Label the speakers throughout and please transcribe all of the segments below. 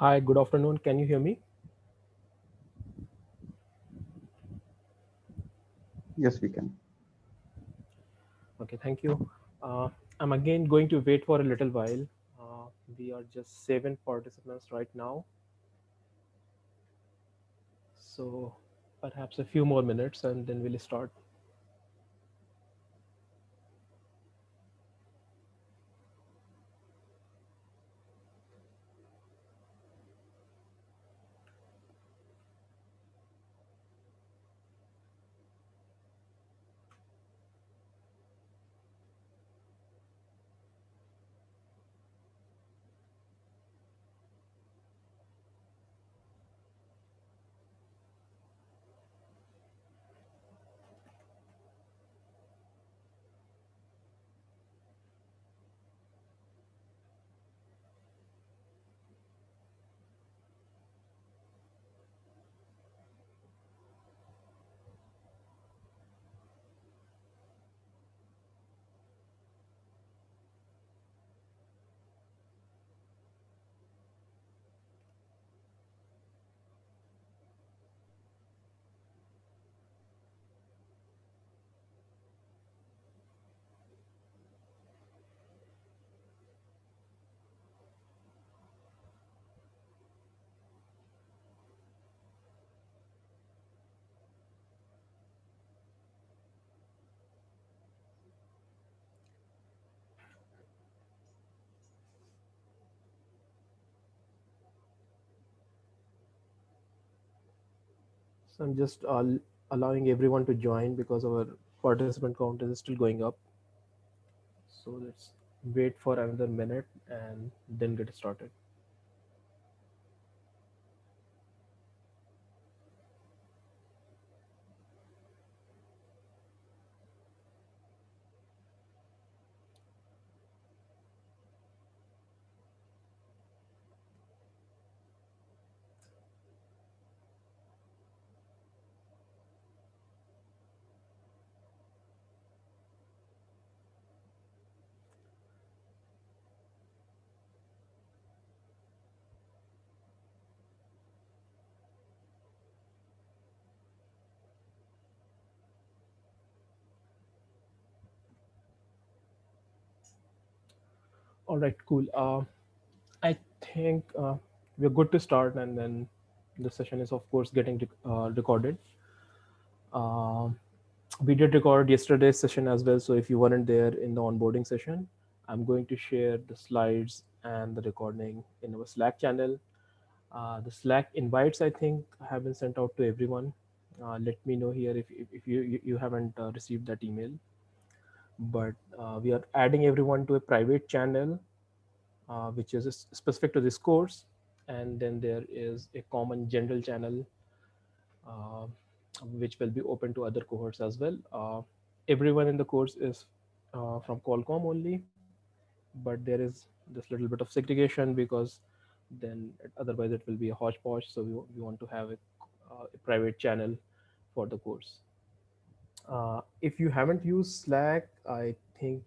Speaker 1: Hi, good afternoon. Can you hear me?
Speaker 2: Yes, we can.
Speaker 1: Okay, thank you. Uh, I'm again going to wait for a little while. We are just seven participants right now, so perhaps a few more minutes and then we'll start. So I'm just allowing everyone to join because our participant count is still going up. So let's wait for another minute and then get started. All right, cool. I think we're good to start, and then the session is, of course, getting recorded. Um, we did record yesterday's session as well, so if you weren't there in the onboarding session, I'm going to share the slides and the recording in our Slack channel. The Slack invites, I think, have been sent out to everyone. Let me know here if you haven't received that email. But we are adding everyone to a private channel, which is specific to this course. And then there is a common general channel, uh, which will be open to other cohorts as well. Everyone in the course is from Qualcomm only, but there is this little bit of segregation because then otherwise it will be a hodgepodge. So we want to have a private channel for the course. If you haven't used Slack, I think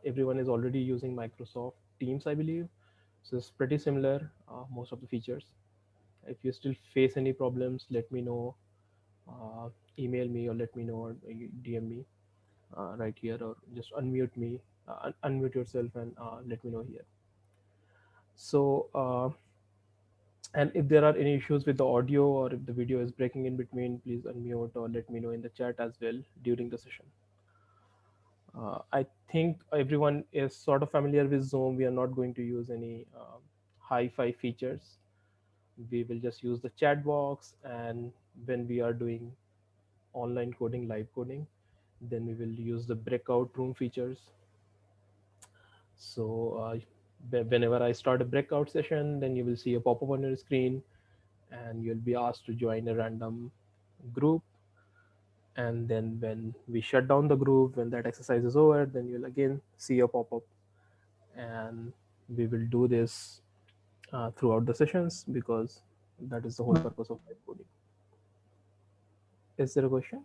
Speaker 1: everyone is already using Microsoft Teams, I believe. So it's pretty similar, most of the features. If you still face any problems, let me know. uh, Email me or let me know, or you DM me right here, or just unmute me, unmute yourself and let me know here. So, and if there are any issues with the audio or if the video is breaking in between, please unmute or let me know in the chat as well during the session. I think everyone is sort of familiar with Zoom. We are not going to use any hi-fi features. We will just use the chat box, and when we are doing online coding, live coding, then we will use the breakout room features. So whenever I start a breakout session, then you will see a pop-up on your screen, and you'll be asked to join a random group. And then when we shut down the group, when that exercise is over, then you'll again see a pop-up. And we will do this throughout the sessions because that is the whole purpose of live coding. Is there a question?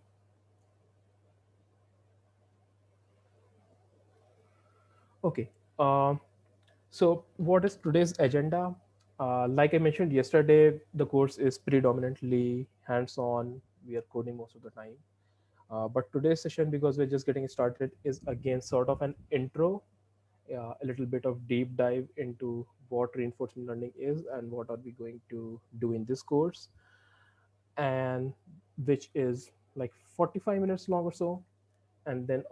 Speaker 1: Okay. Uh, so what is today's agenda? Like I mentioned yesterday, the course is predominantly hands-on. We are coding most of the time. But today's session, because we're just getting started, is again sort of an intro, a little bit of deep dive into what reinforcement learning is and what are we going to do in this course, and which is like 45 minutes long or so. And then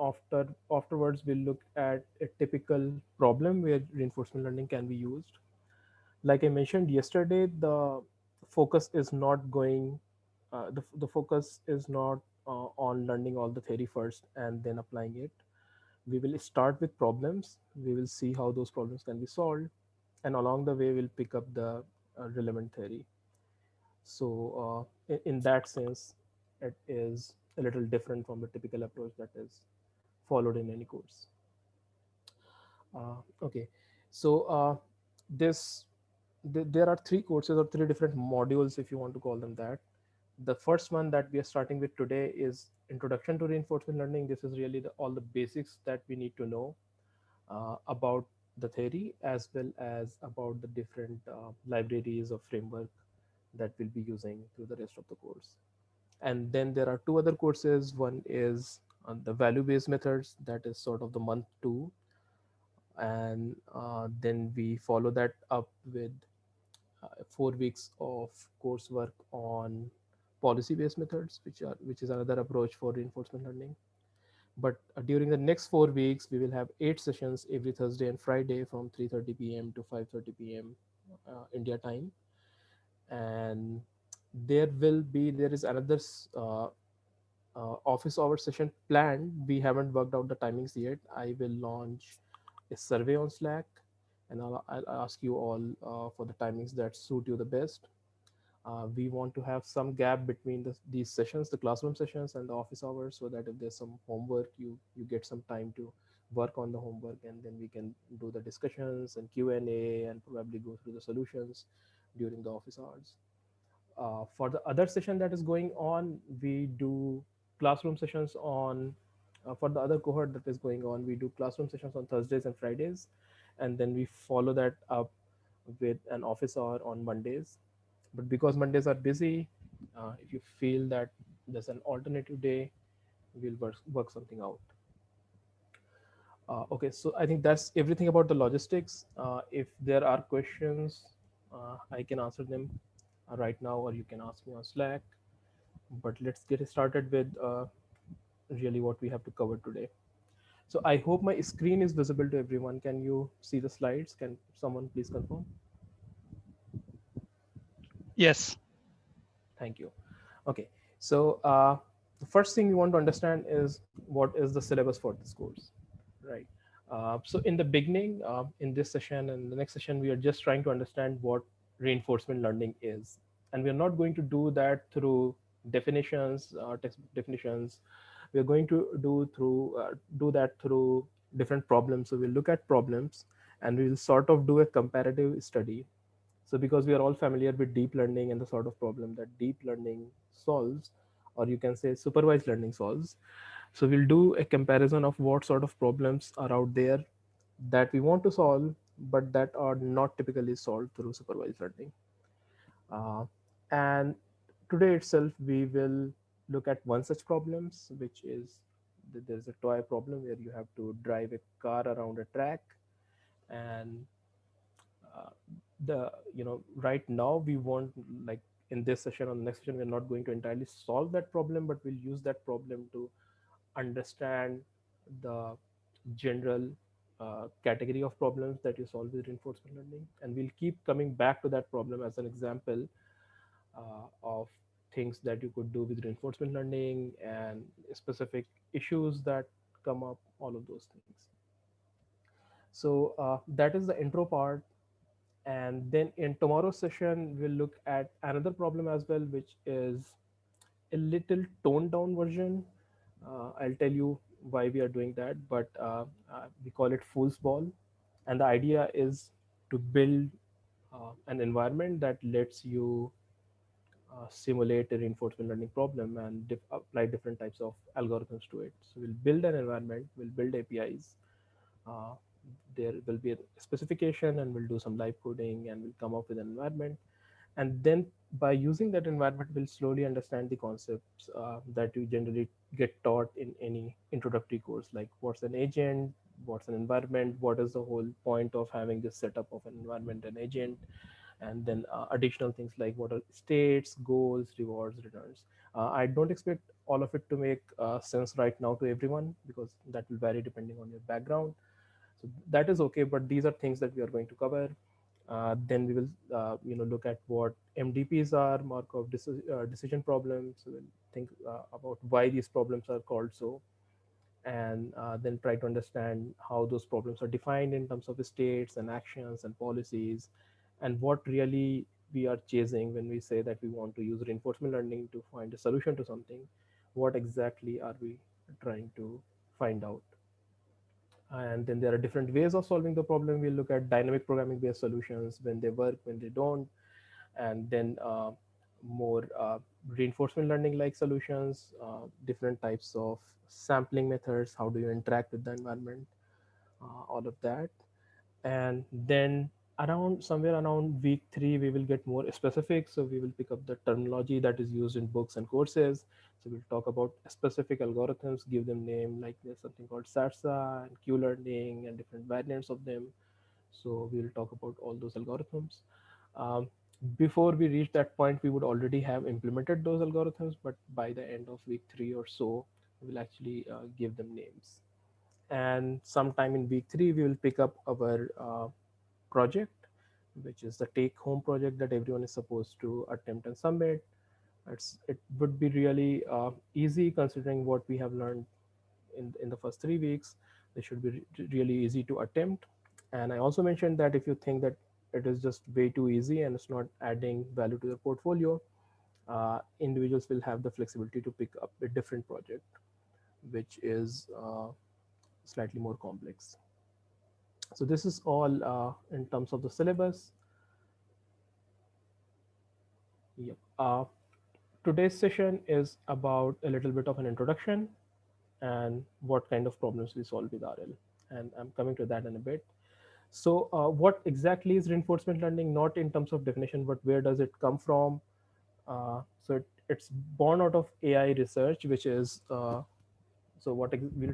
Speaker 1: afterwards we'll look at a typical problem where reinforcement learning can be used. Like I mentioned yesterday, the focus is not going the focus is not on learning all the theory first and then applying it. We will start with problems, we will see how those problems can be solved, and along the way we'll pick up the relevant theory. So in that sense, it is a little different from the typical approach that is followed in any course. Okay, so this there are three courses or three different modules, if you want to call them that. The first one that we are starting with today is Introduction to Reinforcement Learning. This is really all the basics that we need to know about the theory, as well as about the different libraries or framework that we'll be using through the rest of the course. And then there are two other courses. One is on the value based methods, that is sort of the month two. And then we follow that up with 4 weeks of coursework on policy based methods, which is another approach for reinforcement learning. But during the next 4 weeks we will have 8 sessions every Thursday and Friday from 3:30 p.m. to 5:30 p.m. India time. And there is another office hour session planned. We haven't worked out the timings yet. I will launch a survey on Slack, and I'll ask you all for the timings that suit you the best. We want to have some gap between these sessions, the classroom sessions and the office hours, so that if there's some homework, you get some time to work on the homework, and then we can do the discussions and Q&A and probably go through the solutions during the office hours. For the other session that is going on, we do classroom sessions on for the other cohort that is going on, we do classroom sessions on Thursdays and Fridays, and then we follow that up with an office hour on Mondays. But because Mondays are busy, if you feel that there's an alternative day, we'll work something out. Okay, so I think that's everything about the logistics. If there are questions, I can answer them right now, or you can ask me on Slack. But let's get started with really what we have to cover today. So I hope my screen is visible to everyone. Can you see the slides? Can someone please confirm?
Speaker 2: Yes.
Speaker 1: Thank you. Okay, so the first thing we want to understand is what is the syllabus for this course, right? So in the beginning, in this session and the next session, we are just trying to understand what reinforcement learning is, and we are not going to do that through definitions, textbook definitions. We are going to do that through different problems. So we'll look at problems, and we will sort of do a comparative study. So, because we are all familiar with deep learning and the sort of problem that deep learning solves, or you can say supervised learning solves, so we'll do a comparison of what sort of problems are out there that we want to solve, but that are not typically solved through supervised learning. Uh, and today itself, we will look at one such problems, which is there's a toy problem where you have to drive a car around a track. And uh, the right now we want, like, in this session or the next session, we're not going to entirely solve that problem, but we'll use that problem to understand the general category of problems that you solve with reinforcement learning, and we'll keep coming back to that problem as an example of things that you could do with reinforcement learning and specific issues that come up, all of those things. So that is the intro part. And then in tomorrow's session we'll look at another problem as well, which is a little toned down version. I'll tell you why we are doing that, but we call it fool's ball. And the idea is to build an environment that lets you simulate a reinforcement learning problem and apply different types of algorithms to it. So we'll build an environment, we'll build APIs, There will be a specification, and we'll do some live coding, and we'll come up with an environment. And then by using that environment, we'll slowly understand the concepts that you generally get taught in any introductory course, like what's an agent, what's an environment, what is the whole point of having this setup of an environment and agent, and then additional things like what are states, goals, rewards, returns. I don't expect all of it to make sense right now to everyone, because that will vary depending on your background. So that is okay, but these are things that we are going to cover. Then we will look at what MDPs are, decision problems. So we'll think about why these problems are called so, and then try to understand how those problems are defined in terms of states and actions and policies, and what really we are chasing when we say that we want to use reinforcement learning to find a solution to something. What exactly are we trying to find out? And then there are different ways of solving the problem. We'll look at dynamic programming based solutions, when they work, when they don't, and then more reinforcement learning like solutions, different types of sampling methods, how do you interact with the environment, all of that. And then around somewhere around week 3 we will get more specific, so we will pick up the terminology that is used in books and courses. So we'll talk about specific algorithms, give them name, like there's something called SATSA and q-learning and different variants of them. So we will talk about all those algorithms. um, Before we reach that point, we would already have implemented those algorithms, but by the end of week 3 or so, we'll actually give them names. And sometime in week 3 we will pick up our project, which is the take home project that everyone is supposed to attempt and submit. It would be really easy considering what we have learned in the first 3 weeks. They should be really easy to attempt. And I also mentioned that if you think that it is just way too easy and it's not adding value to your portfolio, individuals will have the flexibility to pick up a different project, which is slightly more complex. So this is all in terms of the syllabus. Yep. Today's session is about a little bit of an introduction and what kind of problems we solve with RL. And I'm coming to that in a bit. So, what exactly is reinforcement learning? Not in terms of definition, but where does it come from? It's born out of AI research, which is we'll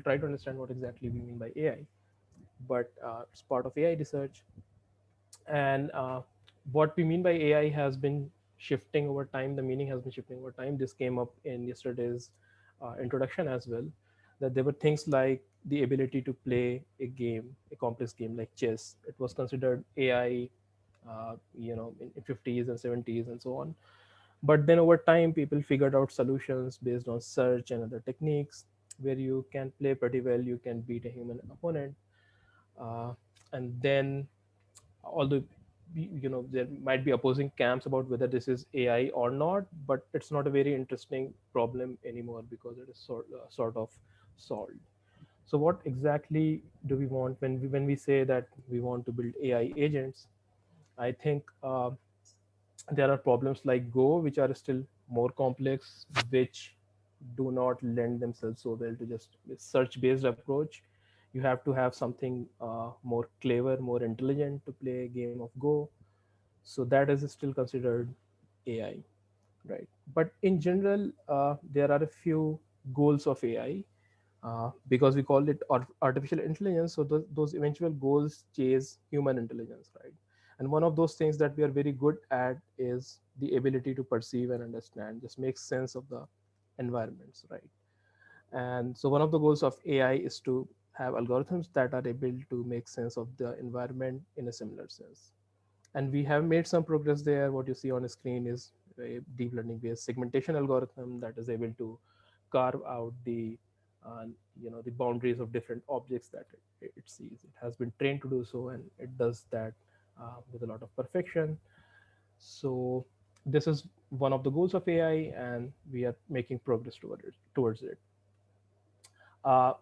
Speaker 1: try to understand what exactly we mean by AI. But it's part of AI research, and what we mean by AI has been shifting over time. The meaning has been shifting over time. This came up in yesterday's introduction as well, that there were things like the ability to play a game, a complex game like chess. It was considered AI, in 50s and 70s and so on. But then over time, people figured out solutions based on search and other techniques, where you can play pretty well, you can beat a human opponent. And then, although there might be opposing camps about whether this is AI or not, but it's not a very interesting problem anymore because it is sort of solved. So what exactly do we want when we say that we want to build AI agents? I think there are problems like Go, which are still more complex, which do not lend themselves so well to just a search-based approach. You have to have something more clever, more intelligent to play a game of Go. So that is still considered AI, right? But in general, there are a few goals of AI, because we call it artificial intelligence. So those eventual goals chase human intelligence, right? And one of those things that we are very good at is the ability to perceive and understand, just make sense of the environments, right? And so one of the goals of AI is to have algorithms that are able to make sense of the environment in a similar sense. And we have made some progress there. What you see on the screen is a deep learning based segmentation algorithm that is able to carve out uh, the boundaries of different objects that it sees. It has been trained to do so, and it does that with a lot of perfection. So this is one of the goals of AI, and we are making progress towards it. uh,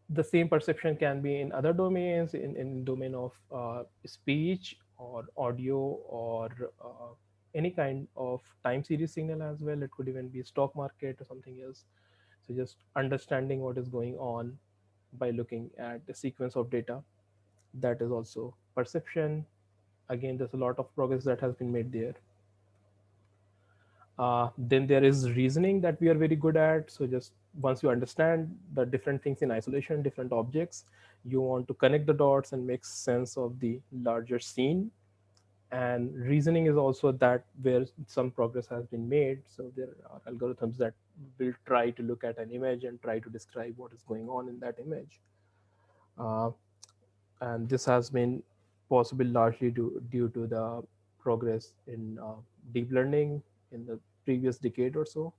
Speaker 1: the same perception can be in other domains, in domain of speech or audio, or any kind of time series signal as well. It could even be stock market or something else. So just understanding what is going on by looking at the sequence of data. That is also perception. Again, there's a lot of progress that has been made there. Then there is reasoning that we are very good at. So just once you understand the different things in isolation, different objects, you want to connect the dots and make sense of the larger scene. And reasoning is also that where some progress has been made. So there are algorithms that will try to look at an image and try to describe what is going on in that image. Uh, and this has been possible largely due to the progress in deep learning in the previous decade or so.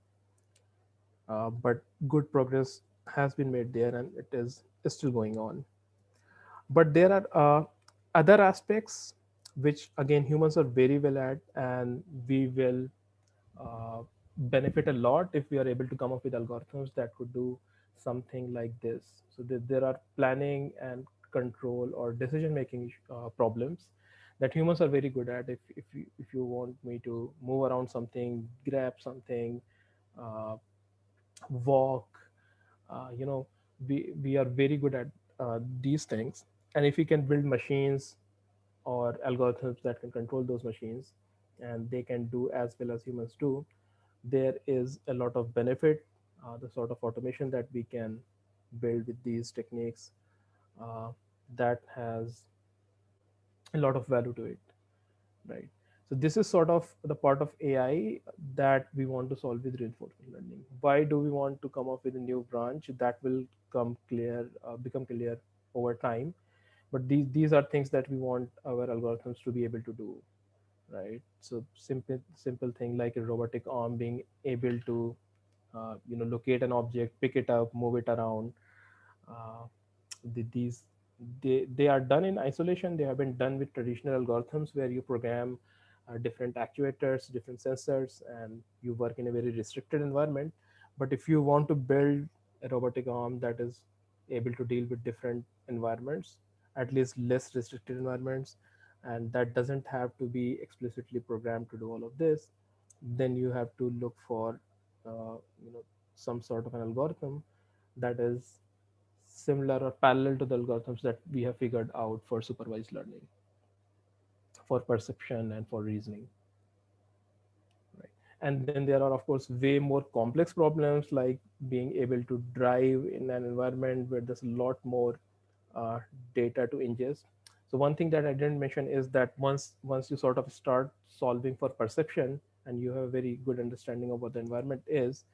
Speaker 1: But good progress has been made there, and it is still going on. But there are other aspects which again humans are very well at, and we will benefit a lot if we are able to come up with algorithms that could do something like this. So there are planning and control or decision making problems that humans are very good at. If you want me to move around something, grab something, uh, walk, you know, we are very good at these things. And if we can build machines or algorithms that can control those machines, and they can do as well as humans do, there is a lot of benefit. The sort of automation that we can build with these techniques, uh, that has a lot of value to it, right? So this is sort of the part of AI that we want to solve with reinforcement learning. Why do we want to come up with a new branch? That will become clear over time. But these are things that we want our algorithms to be able to do, right? So simple thing like a robotic arm being able to locate an object, pick it up, move it around. uh, these they are done in isolation. They have been done with traditional algorithms where you program different actuators, different sensors, and you work in a very restricted environment. But if you want to build a robotic arm that is able to deal with different environments, at least less restricted environments, and that doesn't have to be explicitly programmed to do all of this, then you have to look for uh, you know some sort of an algorithm that is similar or parallel to the algorithms that we have figured out for supervised learning, for perception, and for reasoning, right? And then there are of course way more complex problems like being able to drive in an environment where there's a lot more uh, data to ingest. So one thing that I didn't mention is that once you sort of start solving for perception and you have a very good understanding of what the environment is,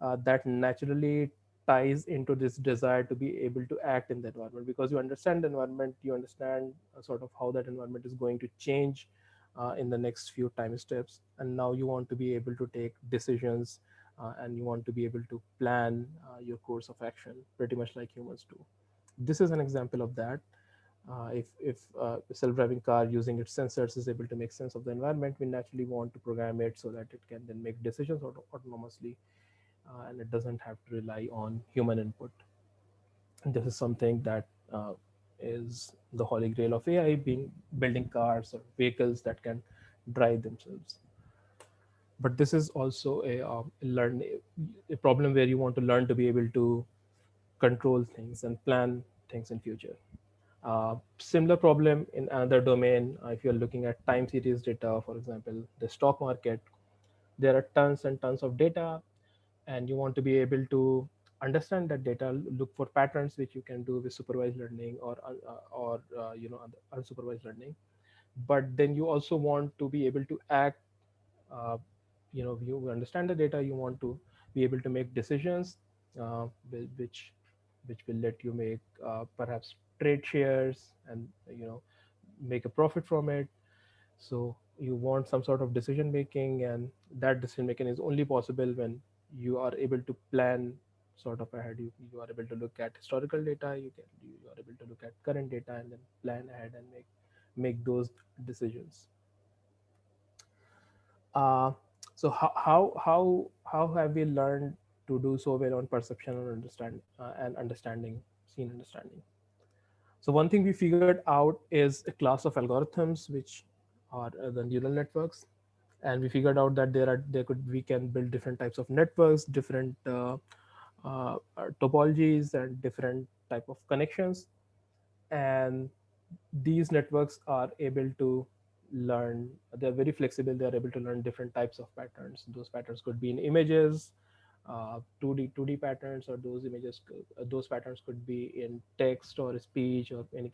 Speaker 1: that naturally ties into this desire to be able to act in the environment, because you understand the environment, you understand sort of how that environment is going to change in the next few time steps, and now you want to be able to take decisions, and you want to be able to plan your course of action pretty much like humans do. This is an example of that. If a self-driving car using its sensors is able to make sense of the environment, we naturally want to program it so that it can then make decisions autonomously, and it doesn't have to rely on human input. And this is something that is the holy grail of AI, being building cars or vehicles that can drive themselves. But this is also a problem where you want to learn to be able to control things and plan things in future. Similar problem in another domain, if you're looking at time series data, for example, the stock market, there are tons and tons of data, and you want to be able to understand that data, look for patterns, which you can do with supervised learning or unsupervised learning. But then you also want to be able to act. uh, you understand the data, you want to be able to make decisions, which will let you make perhaps trade shares and make a profit from it. So you want some sort of decision making, and that decision making is only possible when you are able to plan sort of ahead. You are able to look at historical data, you are able to look at current data and then plan ahead and make those decisions. uh, so how have we learned to do so well on perception and understanding, scene understanding? So one thing we figured out is a class of algorithms which are the neural networks, and we figured out that we can build different types of networks, different topologies and different type of connections. And these networks are able to learn, they're very flexible, they're able to learn different types of patterns. Those patterns could be in images, 2D patterns, or those patterns could be in text or speech or any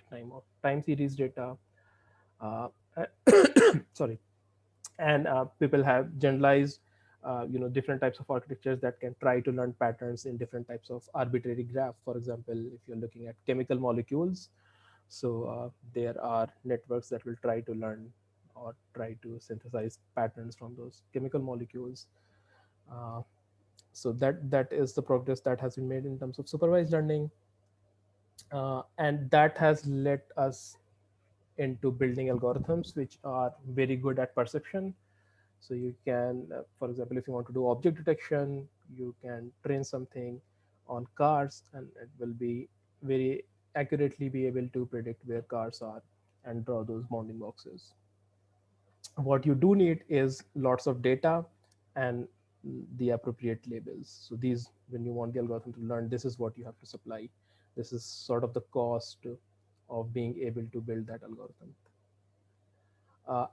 Speaker 1: time series data. uh, Sorry. And people have generalized different types of architectures that can try to learn patterns in different types of arbitrary graph. For example, if you're looking at chemical molecules, so there are networks that will try to learn or try to synthesize patterns from those chemical molecules. uh, so that is the progress that has been made in terms of supervised learning, and that has led us into building algorithms which are very good at perception. So you can, for example, if you want to do object detection, you can train something on cars, and it will be very accurately be able to predict where cars are and draw those bounding boxes. What you do need is lots of data and the appropriate labels. So these, when you want the algorithm to learn, this is what you have to supply. This is sort of the cost of being able to build that algorithm.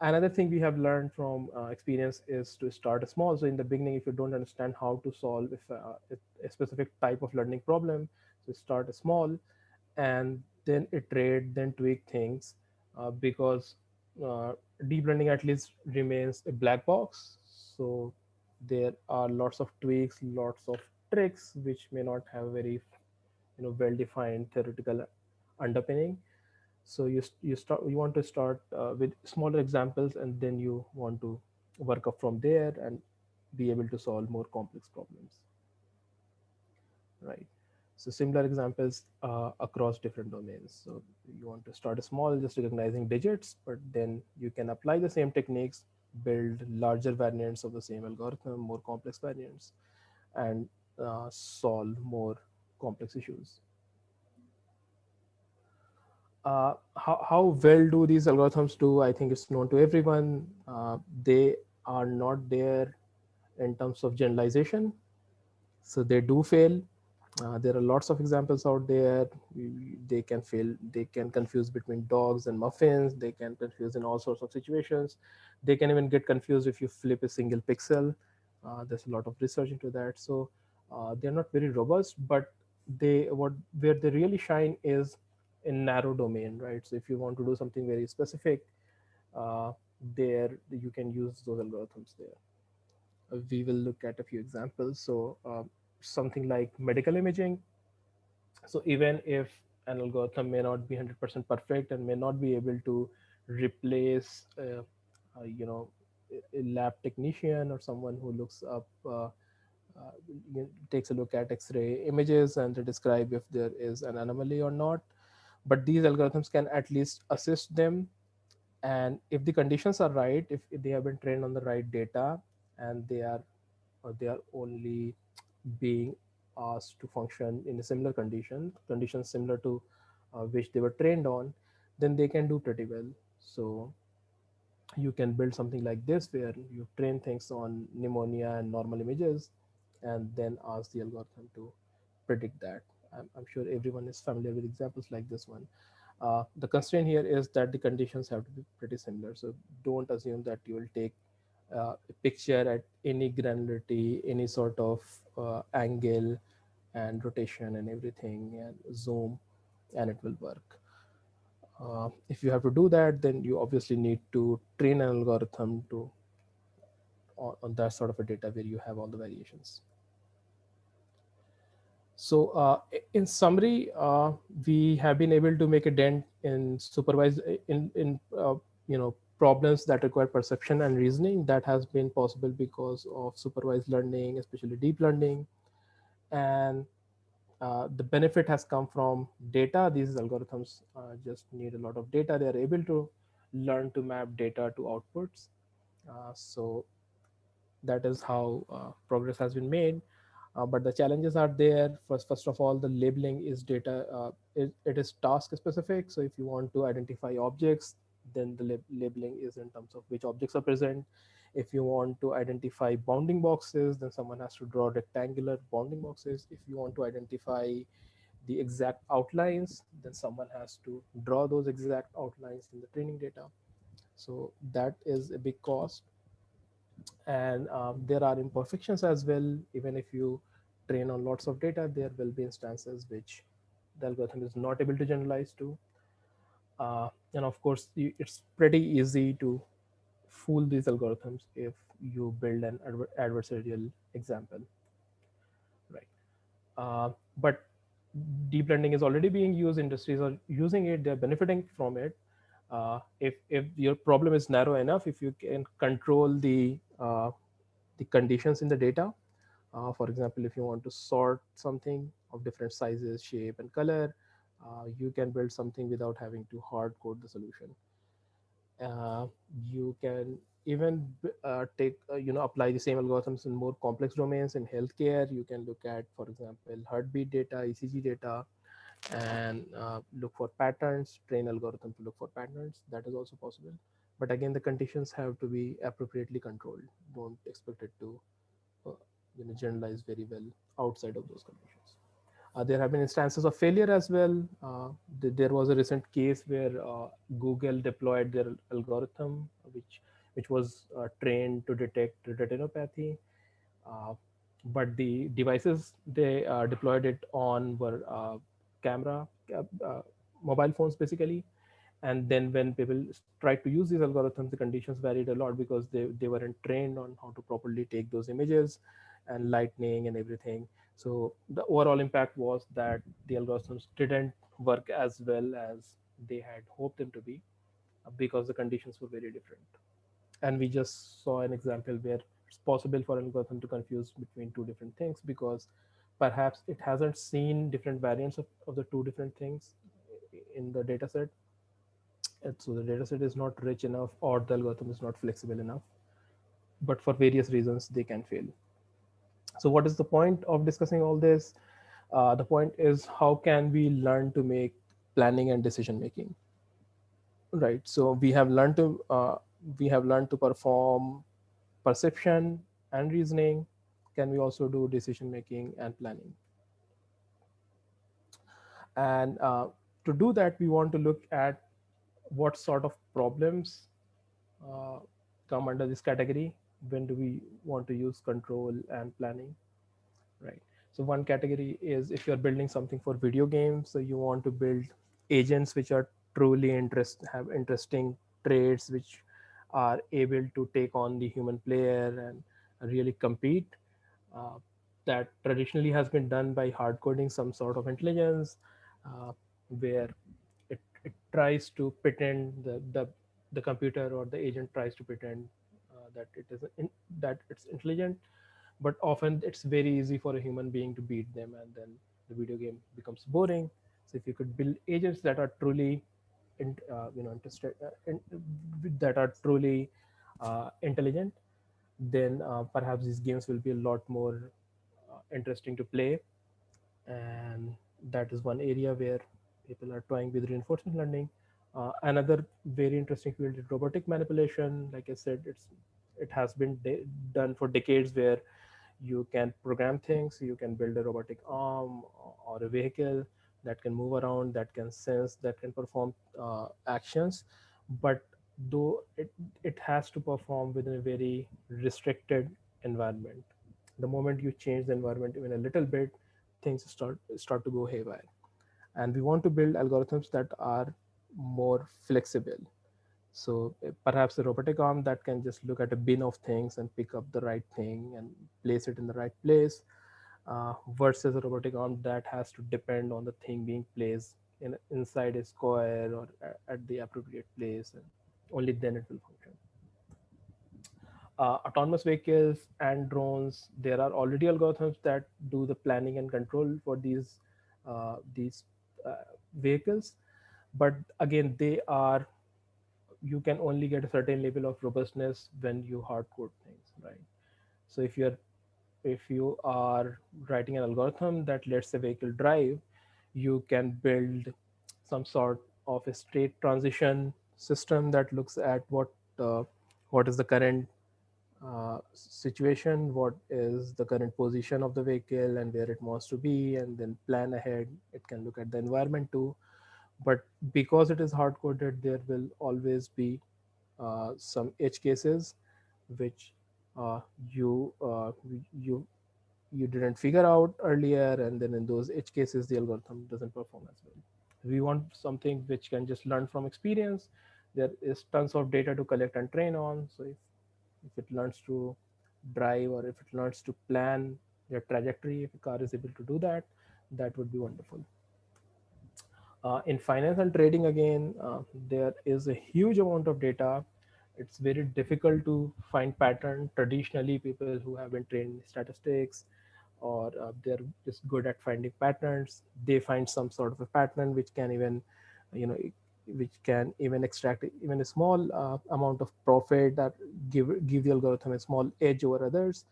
Speaker 1: Another thing we have learned from experience is to start small. So in the beginning, if you don't understand how to solve a specific type of learning problem, so start small and then iterate, then tweak things, because uh, deep learning at least remains a black box. So there are lots of tweaks, lots of tricks which may not have very well defined theoretical underpinning. So you want to start with smaller examples, and then you want to work up from there and be able to solve more complex problems, right? So similar examples across different domains. So you want to start small, just recognizing digits, but then you can apply the same techniques, build larger variants of the same algorithm, more complex variants, and solve more complex issues. How well do these algorithms do? I think it's known to everyone. They are not there in terms of generalization, so they do fail. There are lots of examples out there. They can fail. They can confuse between dogs and muffins. They can confuse in all sorts of situations. They can even get confused if you flip a single pixel. There's a lot of research into that. So they're not very robust, but they what where they really shine is in narrow domain, right? So if you want to do something very specific, uh, there you can use those algorithms there. We will look at a few examples. So something like medical imaging. So even if an algorithm may not be 100% perfect and may not be able to replace you know a lab technician or someone who looks up takes a look at x-ray images and to describe if there is an anomaly or not, but these algorithms can at least assist them. And if the conditions are right, if they have been trained on the right data, and they are only being asked to function in a similar conditions similar to which they were trained on, then they can do pretty well. So you can build something like this where you train things on pneumonia and normal images, and then ask the algorithm to predict that. I'm sure everyone is familiar with examples like this one. The constraint here is that the conditions have to be pretty similar. So don't assume that you will take a picture at any granularity, any sort of angle and rotation and everything and zoom, and it will work. If you have to do that, then you obviously need to train an algorithm to on that sort of a data where you have all the variations. So, in summary, we have been able to make a dent in supervised in problems that require perception and reasoning. That has been possible because of supervised learning, especially deep learning, and the benefit has come from data. These algorithms just need a lot of data. They are able to learn to map data to outputs. So that is how progress has been made. But the challenges are there. First of all, the labeling is data. It is task specific. So if you want to identify objects, then the labeling is in terms of which objects are present. If you want to identify bounding boxes, then someone has to draw rectangular bounding boxes. If you want to identify the exact outlines, then someone has to draw those exact outlines in the training data. So that is a big cost. And there are imperfections as well. Even if you train on lots of data, there will be instances which the algorithm is not able to generalize to. And of course, it's pretty easy to fool these algorithms if you build an adversarial example, right? But deep learning is already being used. Industries are using it. They're benefiting from it. If your problem is narrow enough, if you can control the conditions in the data, for example, if you want to sort something of different sizes, shape, and color, you can build something without having to hard code the solution. You can even take apply the same algorithms in more complex domains. In healthcare, you can look at, for example, heartbeat data, ECG data, and look for patterns, train algorithm to look for patterns. That is also possible, but again, the conditions have to be appropriately controlled. Don't expect it to uh, generalize very well outside of those conditions. There have been instances of failure as well. There was a recent case where Google deployed their algorithm, which was trained to detect retinopathy, uh, but the devices they deployed it on were camera, mobile phones basically. And then when people tried to use these algorithms, the conditions varied a lot because they weren't trained on how to properly take those images and lightning and everything. So the overall impact was that the algorithms didn't work as well as they had hoped them to be, because the conditions were very different. And we just saw an example where it's possible for an algorithm to confuse between two different things because perhaps it hasn't seen different variants of the two different things in the data set. And so the data set is not rich enough or the algorithm is not flexible enough, but for various reasons they can fail. So what is the point of discussing all this? The point is, how can we learn to make planning and decision making, right? So we have learned to perform perception and reasoning. Can we also do decision making and planning? And to do that, we want to look at what sort of problems uh, come under this category. When do we want to use control and planning, right? So one category is if you're building something for video games, so you want to build agents which are truly have interesting traits, which are able to take on the human player and really compete. uh, that traditionally has been done by hard coding some sort of intelligence, uh, where it tries to pretend the computer or the agent tries to pretend that that it's intelligent, but often it's very easy for a human being to beat them, and then the video game becomes boring. So if you could build agents that are truly interested that are truly intelligent, then perhaps these games will be a lot more interesting to play. And that is one area where people are toying with reinforcement learning. Another very interesting field is robotic manipulation. Like I said, it has been done for decades, where you can program things. You can build a robotic arm or a vehicle that can move around, that can sense, that can perform actions. But though it has to perform within a very restricted environment. The moment you change the environment even a little bit, things start to go haywire. And we want to build algorithms that are more flexible. So perhaps a robotic arm that can just look at a bin of things and pick up the right thing and place it in the right place, versus a robotic arm that has to depend on the thing being placed inside a square or at the appropriate place, and only then it will function. Autonomous vehicles and drones, there are already algorithms that do the planning and control for these vehicles, but again, they are you can only get a certain level of robustness when you hard code things, right? So if you are writing an algorithm that lets the vehicle drive, you can build some sort of a state transition system that looks at uh, what is the current situation, what is the current position of the vehicle and where it wants to be, and then plan ahead. It can look at the environment too. But because it is hard coded, there will always be some edge cases which uh, you uh, you you didn't figure out earlier, and then in those edge cases the algorithm doesn't perform as well. We want something which can just learn from experience. There is tons of data to collect and train on, so if it learns to drive, or if it learns to plan your trajectory, if a car is able to do that, that would be wonderful. In finance and trading, again, there is a huge amount of data. It's very difficult to find pattern. Traditionally, people who have been trained in statistics, or they're just good at finding patterns, they find some sort of a pattern which can even, you know, which can even extract even a small amount of profit, that give the algorithm a small edge over others.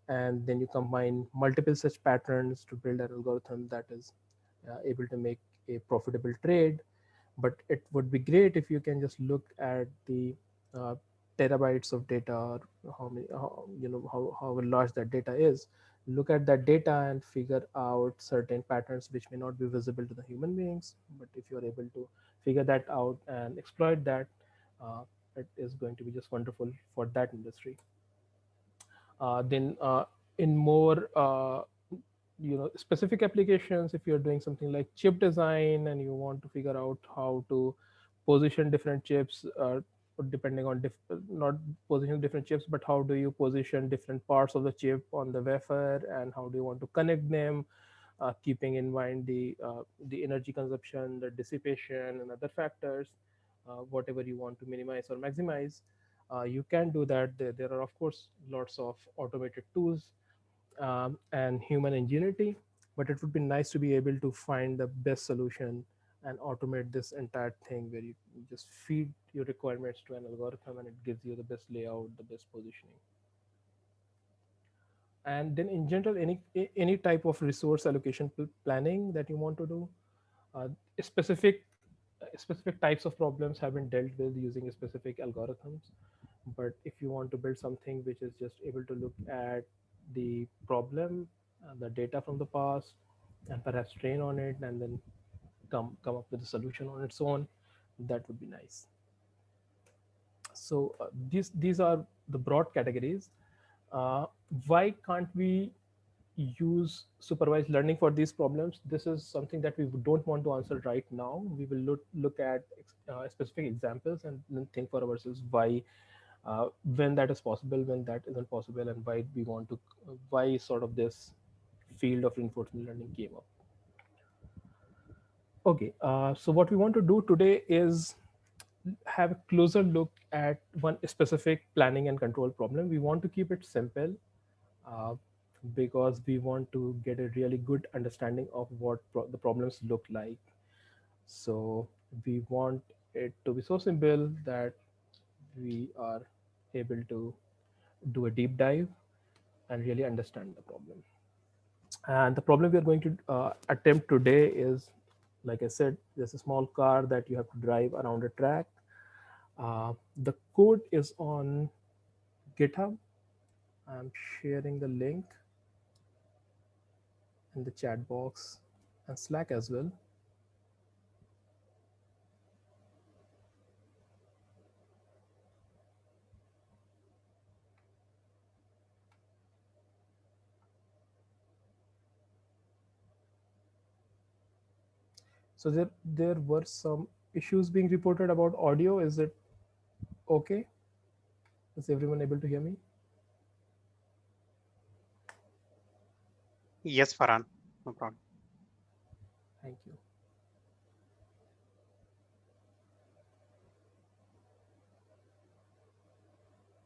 Speaker 1: And then you combine multiple such patterns to build an algorithm that is able to make a profitable trade. But it would be great if you can just look at the uh, terabytes of data, or how many, how large that data is. Look at that data and figure out certain patterns which may not be visible to the human beings. But if you're able to figure that out and exploit that, uh, it is going to be just wonderful for that industry. Then in more specific applications, if you're doing something like chip design and you want to figure out how to position different chips, depending on not position different chips, but how do you position different parts of the chip on the wafer, and how do you want to connect them, keeping in mind the energy consumption, the dissipation, and other factors, whatever you want to minimize or maximize. You can do that. There are of course lots of automated tools and human ingenuity, but it would be nice to be able to find the best solution and automate this entire thing, where you just feed your requirements to an algorithm and it gives you the best layout, the best positioning. And then in general, any type of resource allocation planning that you want to do, uh, specific specific types of problems have been dealt with using specific algorithms. But if you want to build something which is just able to look at the problem, the data from the past, and perhaps train on it, and then come up with a solution on its own, that would be nice. So these are the broad categories. uh, why can't we use supervised learning for these problems? This is something that we don't want to answer right now. We will look at specific examples and then think for ourselves why, when that is possible, when that isn't possible, and why we want to, why sort of this field of reinforcement learning came up. Okay, so what we want to do today is have a closer look at one specific planning and control problem. We want to keep it simple, uh, because we want to get a really good understanding of what the problems look like. So we want it to be so simple that we are able to do a deep dive and really understand the problem. And the problem we are going to attempt today is, like I said, there's a small car that you have to drive around a track. The code is on GitHub. I'm sharing the link in the chat box and Slack as well. So there were some issues being reported about audio. Is it okay? Is everyone able to hear me?
Speaker 2: Yes, Farhan, no problem.
Speaker 1: Thank you.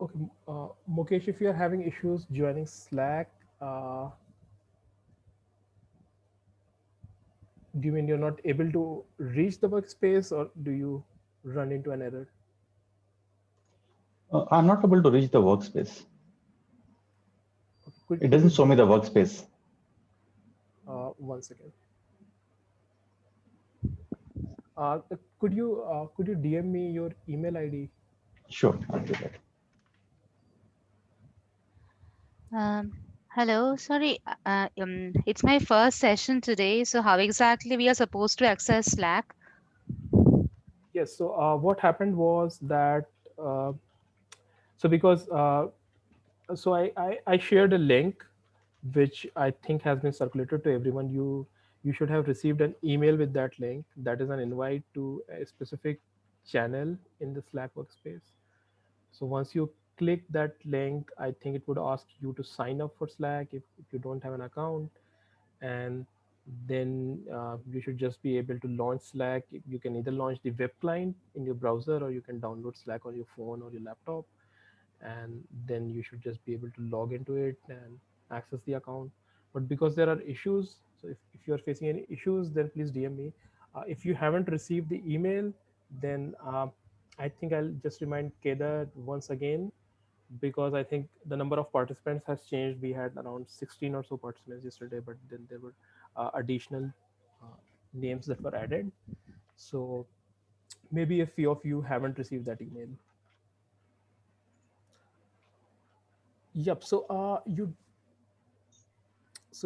Speaker 1: Okay, Mukesh, if you're having issues joining Slack, do you mean you're not able to reach the workspace, or do you run into an error?
Speaker 3: I'm not able to reach the workspace.
Speaker 1: Okay,
Speaker 3: It
Speaker 1: could
Speaker 3: doesn't
Speaker 1: you
Speaker 3: show me the workspace.
Speaker 1: one second? Could you DM me your email ID?
Speaker 3: Sure, I'll do that.
Speaker 2: Um, Hello, sorry, it's my first session today. So, how exactly we are supposed to access Slack?
Speaker 1: Yes. So what happened was that uh, so because so I shared a link which I think has been circulated to everyone. You should have received an email with that link. That is an invite to a specific channel in the Slack workspace. So once you click that link, I think it would ask you to sign up for Slack if you don't have an account, and then you should just be able to launch Slack. You can either launch the web client in your browser, or you can download Slack on your phone or your laptop, and then you should just be able to log into it and access the account. But because there are issues, so if you're facing any issues, then please DM me. If you haven't received the email, then I think I'll just remind Kedar once again, because I think the number of participants has changed. We had around 16 or so participants yesterday, but then there were additional uh, names that were added. So maybe a few of you haven't received that email. Yep. So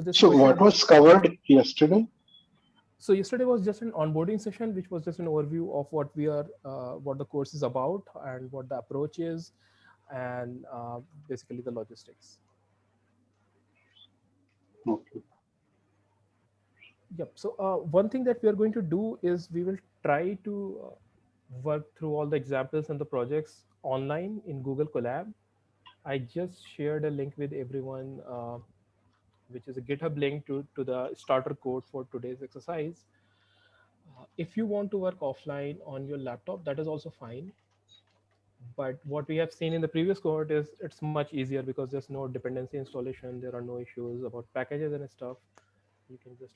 Speaker 1: this
Speaker 4: So
Speaker 1: question
Speaker 4: what
Speaker 1: about,
Speaker 4: was covered yesterday?
Speaker 1: so yesterday was just an onboarding session, which was just an overview of what the course is about and what the approach is, and basically the logistics.
Speaker 4: Okay.
Speaker 1: Yep. So one thing that we are going to do is we will try to work through all the examples and the projects online in Google Colab. I just shared a link with everyone, which is a GitHub link to the starter code for today's exercise. If you want to work offline on your laptop, that is also fine. But what we have seen in the previous cohort is it's much easier because there's no dependency installation. There are no issues about packages and stuff. You can just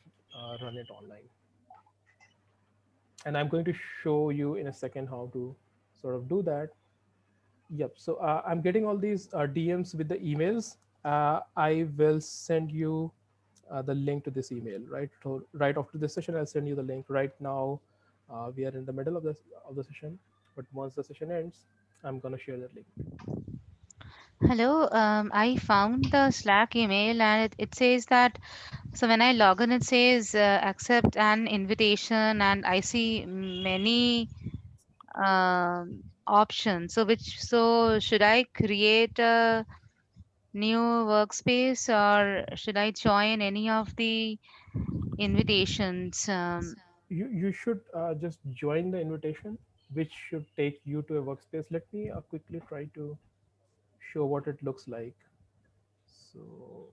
Speaker 1: run it online. And I'm going to show you in a second how to sort of do that. Yep. So I'm getting all these DMs with the emails. I will send you the link to this email, right? So right after this session, I'll send you the link. Right now, we are in the middle of the session, but once the session ends, I'm gonna share that link.
Speaker 2: Hello, I found the Slack email and it says that. So, when I log in, it says accept an invitation, and I see many options. So, should I create a new workspace or should I join any of the invitations?
Speaker 1: You should just join the invitation, which should take you to a workspace. Let me quickly try to show what it looks like. So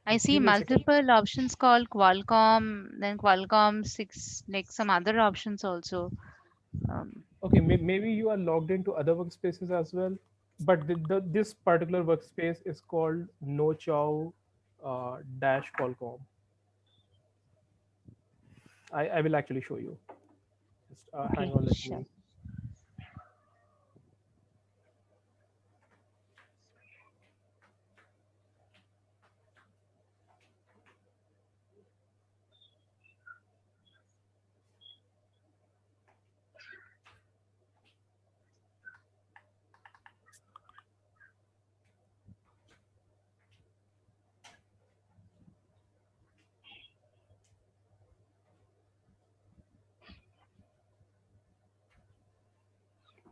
Speaker 2: I see
Speaker 1: give me a second.
Speaker 2: multiple options called Qualcomm, then Qualcomm 6, like some other options also. Um,
Speaker 1: Okay, maybe you are logged into other workspaces as well, but this particular workspace is called No Chow dash Qualcomm. I will actually show you. Just hang
Speaker 2: okay,
Speaker 1: on, let
Speaker 2: sure.
Speaker 1: me.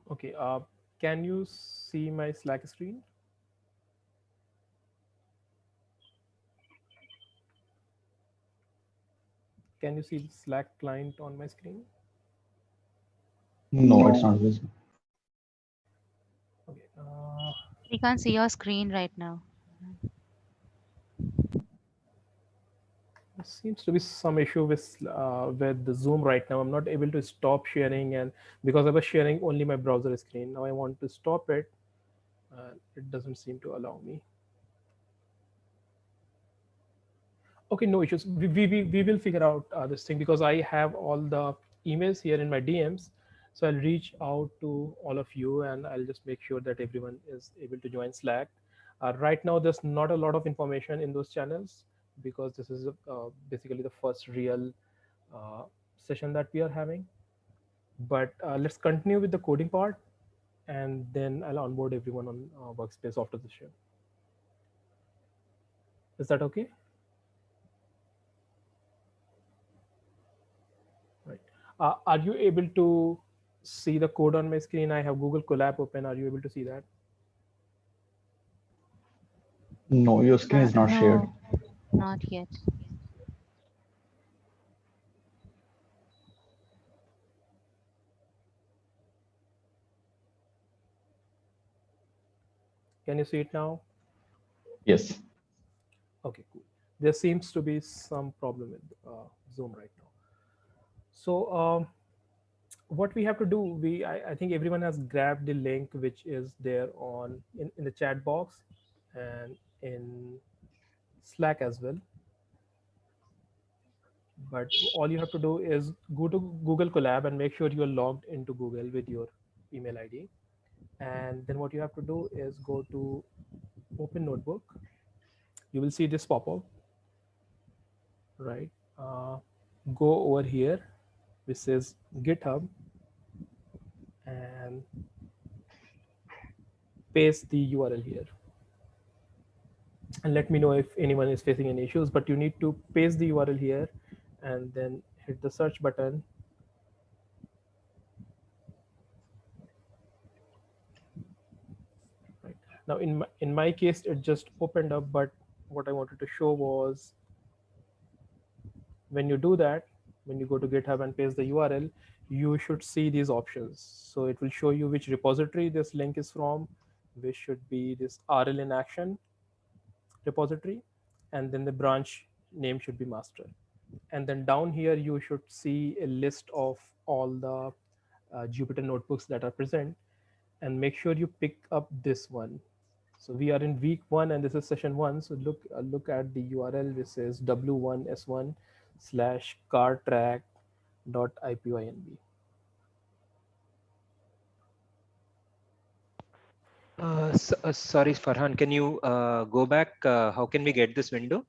Speaker 1: Okay, can you see my Slack screen? Can you see the Slack client on my screen?
Speaker 3: No, it's
Speaker 4: No.
Speaker 3: not visible.
Speaker 1: Okay.
Speaker 2: We can't see your screen right now.
Speaker 1: There seems to be some issue with the Zoom right now. I'm not able to stop sharing, and because I was sharing only my browser screen, now I want to stop it. It doesn't seem to allow me. Okay, no issues. We will figure out this thing because I have all the emails here in my DMs. So I'll reach out to all of you and I'll just make sure that everyone is able to join Slack. Right now, there's not a lot of information in those channels because this is basically the first real uh, session that we are having. But let's continue with the coding part, and then I'll onboard everyone on Workspace after the show. Is that okay? Right. Are you able to see the code on my screen? I have Google Colab open. Are you able to see that?
Speaker 3: No, your screen is not shared.
Speaker 2: No, not yet.
Speaker 1: Can you see it now?
Speaker 3: Yes.
Speaker 1: Okay, cool. There seems to be some problem with Zoom right now. So what we have to do, I think everyone has grabbed the link which is there in the chat box and in Slack as well. But all you have to do is go to Google Colab and make sure you are logged into Google with your email ID. And then what you have to do is go to Open Notebook. You will see this pop up, right? Go over here, which says GitHub, and paste the URL here. And let me know if anyone is facing any issues, but you need to paste the URL here and then hit the search button. Right. Now in my case, it just opened up, but what I wanted to show was when you do that, when you go to GitHub and paste the URL, you should see these options. So it will show you which repository this link is from, which should be this RL in action repository, and then the branch name should be master. And then down here, you should see a list of all the Jupyter notebooks that are present, and make sure you pick up this one. So we are in week 1 and this is session 1. So look at the URL which says w1s1 slash cartrack.ipynb.
Speaker 5: Sorry, Farhan, can you go back? How can we get this window?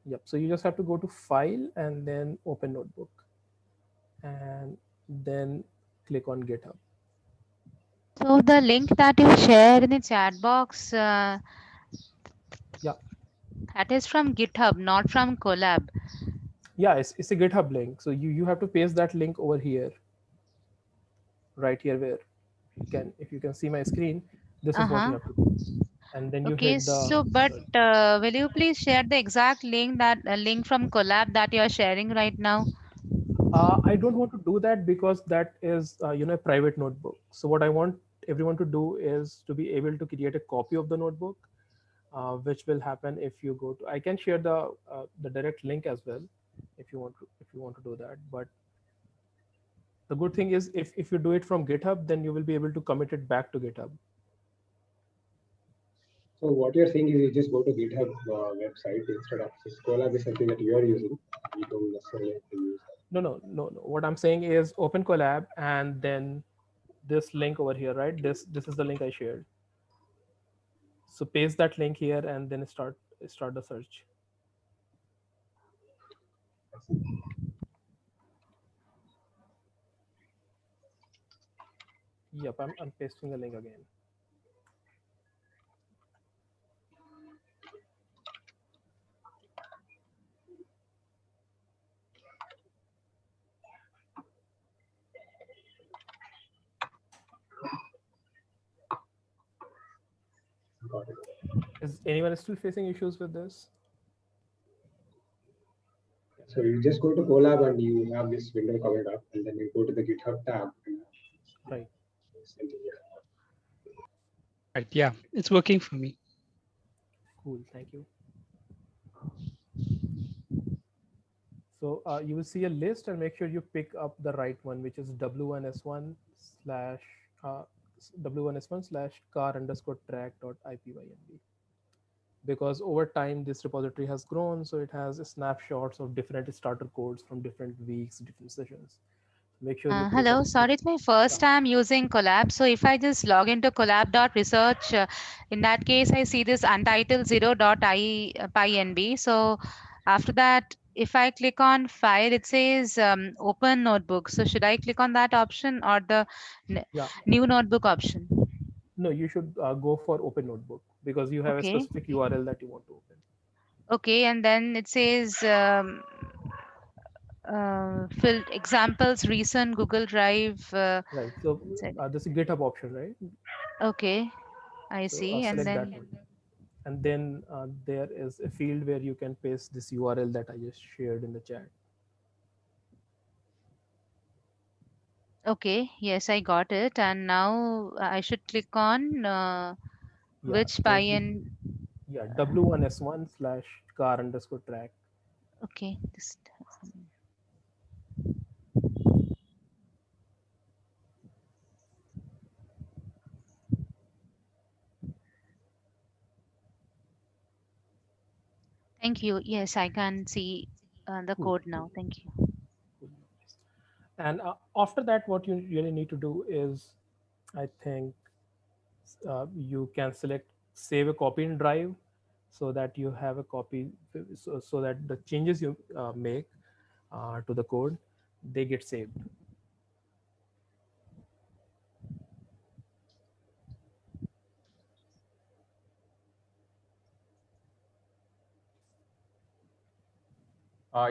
Speaker 1: Yep. So you just have to go to File and then Open Notebook, and then click on GitHub.
Speaker 2: So the link that you share in the chat box,
Speaker 1: Yeah.
Speaker 2: that is from GitHub, not from Colab.
Speaker 1: Yeah, it's a GitHub link. So you have to paste that link over here, right here where if you can see my screen, this is what you have to do. And then you
Speaker 2: Okay,
Speaker 1: hit the
Speaker 2: so but
Speaker 1: search.
Speaker 2: will you please share the exact link link from Colab that you are sharing right now?
Speaker 1: I don't want to do that because that is a private notebook. So what I want everyone to do is to be able to create a copy of the notebook, which will happen if you go to. I can share the direct link as well if you want to do that. But the good thing is if you do it from GitHub, then you will be able to commit it back to GitHub.
Speaker 6: So what you're saying is you just go to GitHub website instead of this Colab is something that you are using. We don't necessarily have to use that.
Speaker 1: No. What I'm saying is open Colab and then this link over here, right? This is the link I shared. So paste that link here and then start the search. Yep, I'm pasting the link again.
Speaker 6: Got it.
Speaker 1: Is anyone still facing issues with this?
Speaker 6: So you just go to Colab and you have this window covered up, and then you go to the GitHub tab.
Speaker 1: Right.
Speaker 7: Right. Yeah, it's working for me.
Speaker 1: Cool. Thank you. So you will see a list and make sure you pick up the right one, which is w1s1 slash w1s1 slash car underscore track.ipynb. Because over time this repository has grown, so it has snapshots of different starter codes from different weeks, different sessions. Make sure you pick
Speaker 2: Hello,
Speaker 1: up.
Speaker 2: sorry, it's my first time using Colab. So if I just log into colab.research, in that case, I see this untitled 0.ipynb. So after that, if I click on file, it says open notebook. So should I click on that option or the
Speaker 1: Yeah.
Speaker 2: new notebook option?
Speaker 1: No, you should go for open notebook because you have a
Speaker 2: Okay.
Speaker 1: specific URL that you want to open.
Speaker 2: Okay, and then it says fill examples, recent Google Drive.
Speaker 1: Right. So
Speaker 2: Said,
Speaker 1: this is GitHub option, right?
Speaker 2: okay, I
Speaker 1: So
Speaker 2: see. And
Speaker 1: select that
Speaker 2: then,
Speaker 1: one. And then there is a field where you can paste this URL that I just shared in the chat.
Speaker 2: okay, yes, I got it. And now I should click on
Speaker 1: Yeah.
Speaker 2: which
Speaker 1: So
Speaker 2: PyN.
Speaker 1: yeah, w1s1/car_track.
Speaker 2: Okay, this. Thank you. Yes, I can see the
Speaker 1: Cool.
Speaker 2: code now. Thank you.
Speaker 1: And after that, what you really need to do is, I think, you can select save a copy in Drive, so that you have a copy, so that the changes you make to the code, they get saved.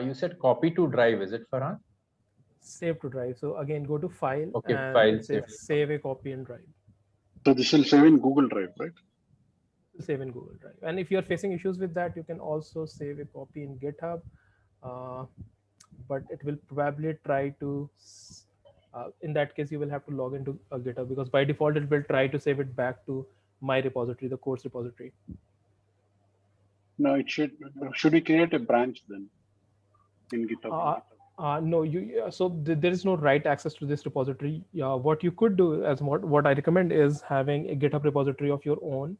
Speaker 3: You said copy to drive, is it, Farhan?
Speaker 1: Save to Drive. So again, go to File,
Speaker 3: Okay,
Speaker 1: and
Speaker 3: file,
Speaker 1: it says
Speaker 3: save.
Speaker 1: save a copy in Drive.
Speaker 4: So this will save in Google Drive, right?
Speaker 1: Save in Google Drive. And if you're facing issues with that, you can also save a copy in GitHub, uh, but it will probably try to. In that case, you will have to log into GitHub, because by default it will try to save it back to my repository, the course repository.
Speaker 4: No, it should we create a branch then in GitHub?
Speaker 1: No, so there is no right access to this repository. What you could do, as what I recommend, is having a GitHub repository of your own,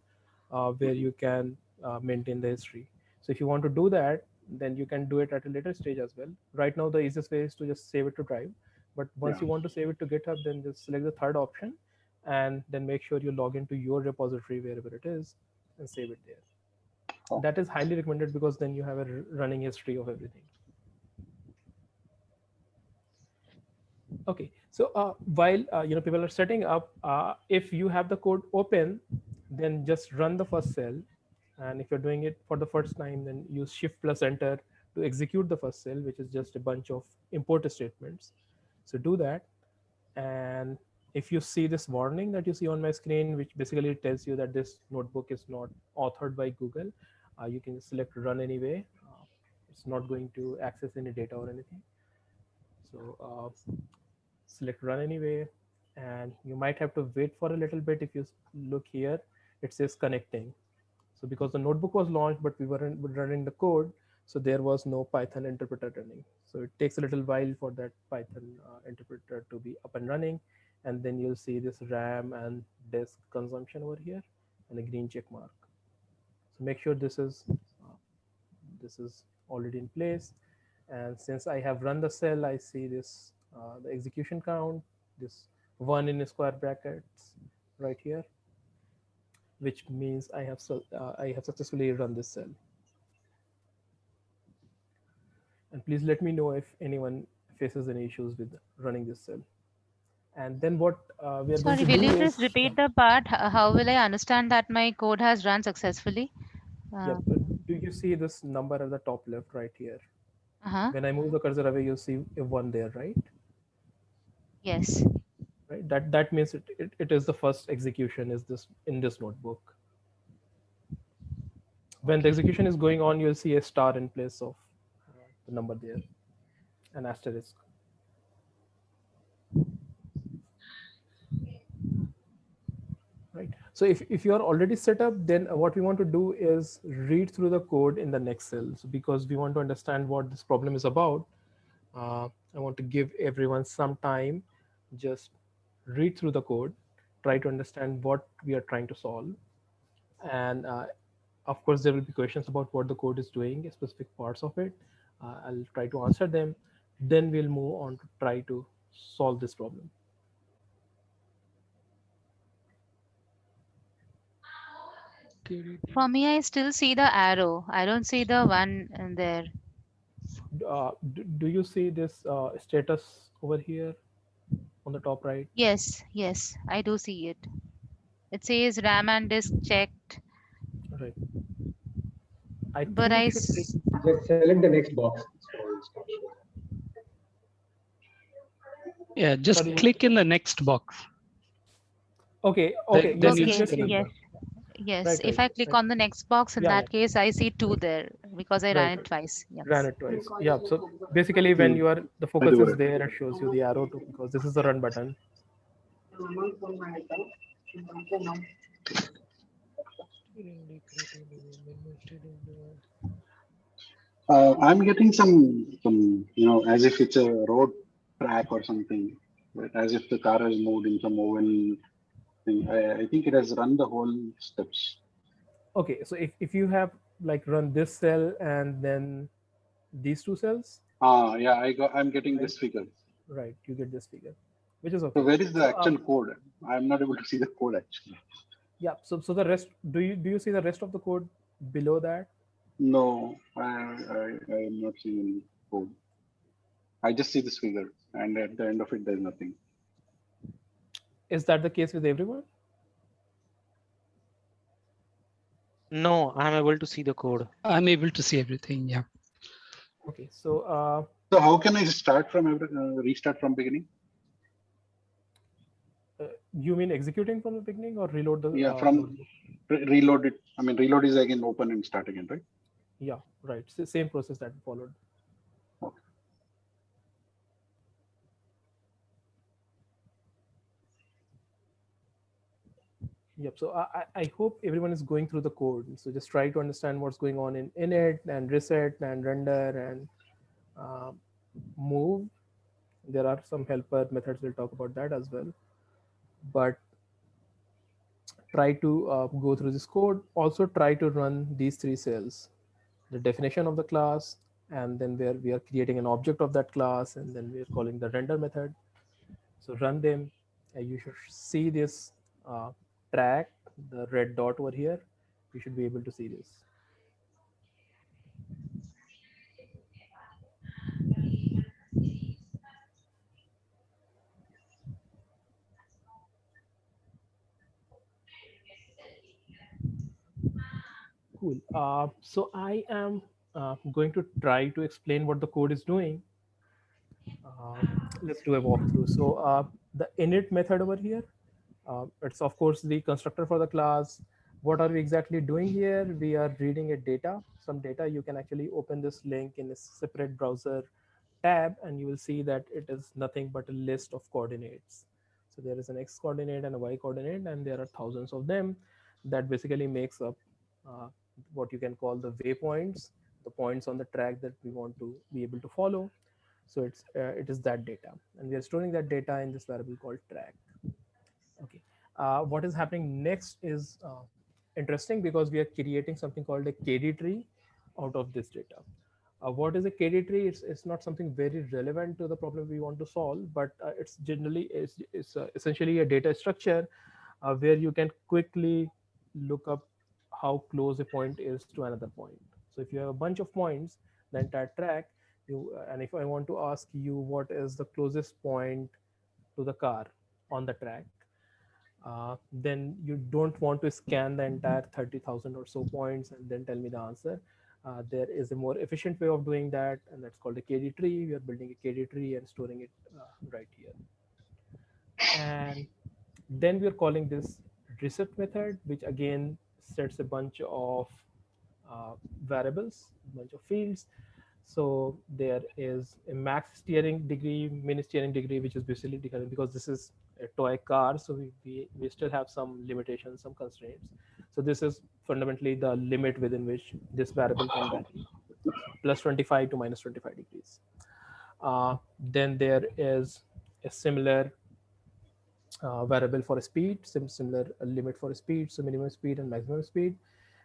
Speaker 1: where you can maintain the history. So if you want to do that, then you can do it at a later stage as well. Right now, the easiest way is to just save it to Drive. But once
Speaker 4: Yeah.
Speaker 1: you want to save it to GitHub, then just select the third option, and then make sure you log into your repository wherever it is and save it there.
Speaker 4: Oh.
Speaker 1: That is highly recommended, because then you have a running history of everything. Okay, so while people are setting up, if you have the code open, then just run the first cell. And if you're doing it for the first time, then use Shift plus Enter to execute the first cell, which is just a bunch of import statements. So do that. And if you see this warning that you see on my screen, which basically tells you that this notebook is not authored by Google, you can select Run Anyway. It's not going to access any data or anything. So select Run Anyway, and you might have to wait for a little bit. If you look here, it says connecting. So because the notebook was launched, but we weren't running the code, so there was no Python interpreter running. So it takes a little while for that Python interpreter to be up and running. And then you'll see this RAM and disk consumption over here and a green check mark. So make sure this is already in place. And since I have run the cell, I see this the execution count, this 1 in square brackets right here, which means I have successfully run this cell. And please let me know if anyone faces any issues with running this cell. And then what we are going
Speaker 2: Sorry,
Speaker 1: to
Speaker 2: will
Speaker 1: do
Speaker 2: you
Speaker 1: is,
Speaker 2: just repeat the part? How will I understand that my code has run successfully?
Speaker 1: yeah, do you see this number at the top left right here?
Speaker 2: Uh-huh.
Speaker 1: When I move the cursor away, you see a 1 there, right?
Speaker 2: Yes.
Speaker 1: Right. That means it is the first execution is this in this notebook. When the execution is going on, you'll see a star in place of the number there, an asterisk. Right. So if you're already set up, then what we want to do is read through the code in the next cell. So because we want to understand what this problem is about, I want to give everyone some time, just read through the code, try to understand what we are trying to solve. And of course, there will be questions about what the code is doing, specific parts of it. I'll try to answer them. Then we'll move on to try to solve this problem.
Speaker 2: For me, I still see the arrow. I don't see the one in there.
Speaker 1: Do you see this status over here on the top right?
Speaker 2: Yes, yes, I do see it. It says RAM and disk checked.
Speaker 1: Right. I
Speaker 2: But
Speaker 1: think
Speaker 2: I
Speaker 1: it should take.
Speaker 2: s-
Speaker 6: Just select the next box. So it'll start showing.
Speaker 7: Yeah, just
Speaker 1: Sorry.
Speaker 7: click in the next box.
Speaker 1: Okay.
Speaker 7: Then
Speaker 1: Yes,
Speaker 7: you'll
Speaker 1: yes,
Speaker 7: see
Speaker 2: okay,
Speaker 1: yes,
Speaker 7: the
Speaker 1: yes.
Speaker 7: number.
Speaker 2: yes, yes.
Speaker 1: Right,
Speaker 2: If
Speaker 1: right,
Speaker 2: I click
Speaker 1: right.
Speaker 2: on the next box, in
Speaker 1: Yeah,
Speaker 2: that
Speaker 1: yeah.
Speaker 2: case, I see 2 there because I ran
Speaker 1: Right,
Speaker 2: it
Speaker 1: right.
Speaker 2: twice.
Speaker 1: Ran
Speaker 2: Yes.
Speaker 1: it twice. Yeah. So basically, when you are the focus
Speaker 4: do
Speaker 1: is
Speaker 4: it.
Speaker 1: there, it shows you the arrow to, because this is the run button.
Speaker 4: I'm getting some, as if it's a road track or something, right? As if the car has moved in some oven thing. I think it has run the whole steps.
Speaker 1: Okay. So if you have like run this cell and then these two cells,
Speaker 4: Yeah, I'm getting
Speaker 1: right?
Speaker 4: this figure.
Speaker 1: Right. You get this figure, which is
Speaker 4: So
Speaker 1: okay.
Speaker 4: where is the
Speaker 1: So
Speaker 4: actual code? I'm not able to see the code actually.
Speaker 1: yeah. So the rest. Do you see the rest of the code below that?
Speaker 4: No, I am not seeing any code. I just see this figure, and at the end of it, there's nothing.
Speaker 1: Is that the case with everyone?
Speaker 8: No, I'm able to see the code.
Speaker 7: I'm able to see everything. Yeah.
Speaker 1: Okay. So
Speaker 4: So how can I start from restart from beginning?
Speaker 1: you mean executing from the beginning or reload the
Speaker 4: Yeah, from
Speaker 1: notebook?
Speaker 4: reload it. I mean, reload is again open and start again, right?
Speaker 1: Yeah. Right. Same process that we followed.
Speaker 4: Okay.
Speaker 1: Yep. So I hope everyone is going through the code. So just try to understand what's going on in init and reset and render and move. There are some helper methods. We'll talk about that as well. But try to go through this code. Also try to run these three cells: the definition of the class, and then where we are creating an object of that class, and then we are calling the render method. So run them. You should see this track, the red dot over here. You should be able to see this. Cool. So I am going to try to explain what the code is doing. Let's do a walkthrough. So the init method over here, it's of course the constructor for the class. What are we exactly doing here? We are reading a data, some data. You can actually open this link in a separate browser tab, and you will see that it is nothing but a list of coordinates. So there is an x coordinate and a y coordinate, and there are thousands of them. That basically makes up uh, what you can call the waypoints, the points on the track that we want to be able to follow. So it is that data, and we are storing that data in this variable called track. Okay. What is happening next is interesting, because we are creating something called a KD tree out of this data. What is a KD tree? It's not something very relevant to the problem we want to solve, but it's generally is essentially a data structure where you can quickly look up how close a point is to another point. So if you have a bunch of points, the entire track, and if I want to ask you what is the closest point to the car on the track, then you don't want to scan the entire 30,000 or so points and then tell me the answer. There is a more efficient way of doing that, and that's called a KD tree. We are building a KD tree and storing it right here. And then we are calling this reset method, which again sets a bunch of variables, a bunch of fields. So there is a max steering degree, min steering degree, which is basically because this is a toy car, so we still have some limitations, some constraints. So this is fundamentally the limit within which this variable can vary, plus 25 to minus 25 degrees. Then there is a similar variable for speed, similar limit for speed, so minimum speed and maximum speed.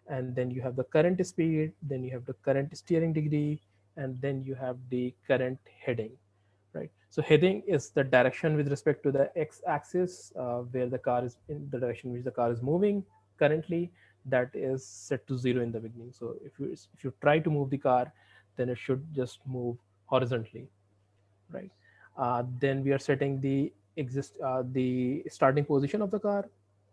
Speaker 1: And then you have the current speed, then you have the current steering degree, and then you have the current heading, right? So heading is the direction with respect to the x-axis, where the car is in the direction which the car is moving currently. That is set to 0 in the beginning. So if you try to move the car, then it should just move horizontally, right? Then we are setting the starting position of the car.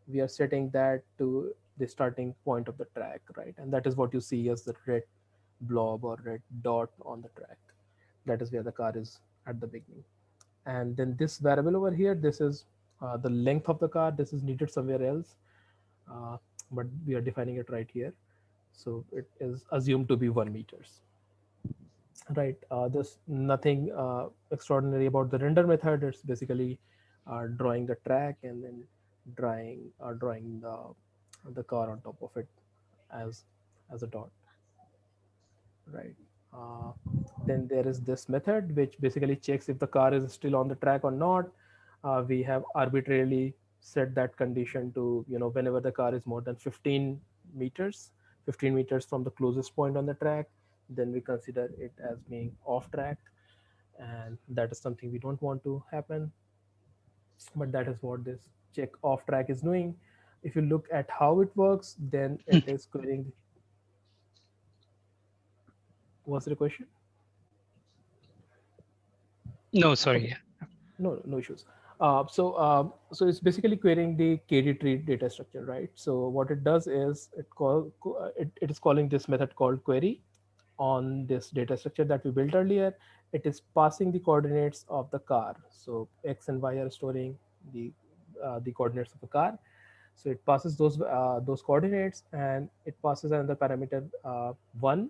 Speaker 1: We are setting that to the starting point of the track, right? And that is what you see as the red blob or red dot on the track. That is where the car is at the beginning. And then this variable over here, this is the length of the car. This is needed somewhere else, uh, but we are defining it right here. So it is assumed to be 1 meters, right? There's nothing extraordinary about the render method. It's basically drawing the track and then drawing the car on top of it as a dot, right? Uh, then there is this method which basically checks if the car is still on the track or not. We have arbitrarily set that condition to, whenever the car is more than meters 15 meters from the closest point on the track, then we consider it as being off track, and that is something we don't want to happen. But that is what this check off track is doing. If you look at how it works, then it is querying. What's the question?
Speaker 7: No, sorry.
Speaker 1: Okay. No issues. So it's basically querying the KD tree data structure, right? So what it does is it is calling this method called query on this data structure that we built earlier. It is passing the coordinates of the car. So X and Y are storing the coordinates of the car. So it passes those coordinates, and it passes another parameter 1.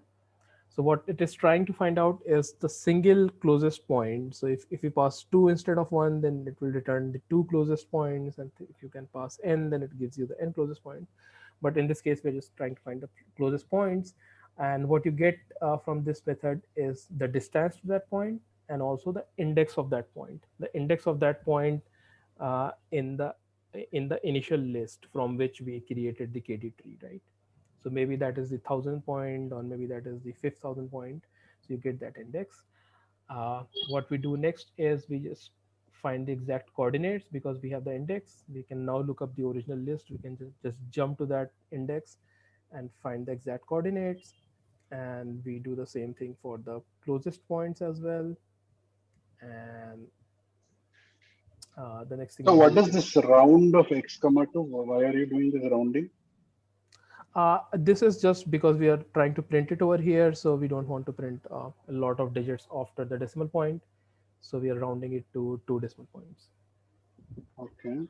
Speaker 1: So what it is trying to find out is the single closest point. So if you pass 2 instead of 1, then it will return the 2 closest points. And if you can pass n, then it gives you the n closest point. But in this case, we're just trying to find the closest points. And what you get from this method is the distance to that point and also the index of that point. The index of that point in the initial list from which we created the KD tree, right? So maybe that is the 1,000 point, or maybe that is the 5,000 point. So you get that index. What we do next is we just find the exact coordinates. Because we have the index, we can now look up the original list. We can just jump to that index and find the exact coordinates. And we do the same thing for the closest points as well. And the next thing
Speaker 4: So
Speaker 1: we
Speaker 4: what
Speaker 1: do
Speaker 4: is
Speaker 1: is
Speaker 4: this round of x comma 2? Why are you doing this rounding?
Speaker 1: this is just because we are trying to print it over here, so we don't want to print a lot of digits after the decimal point. So we are rounding it to 2 decimal points.
Speaker 4: Okay.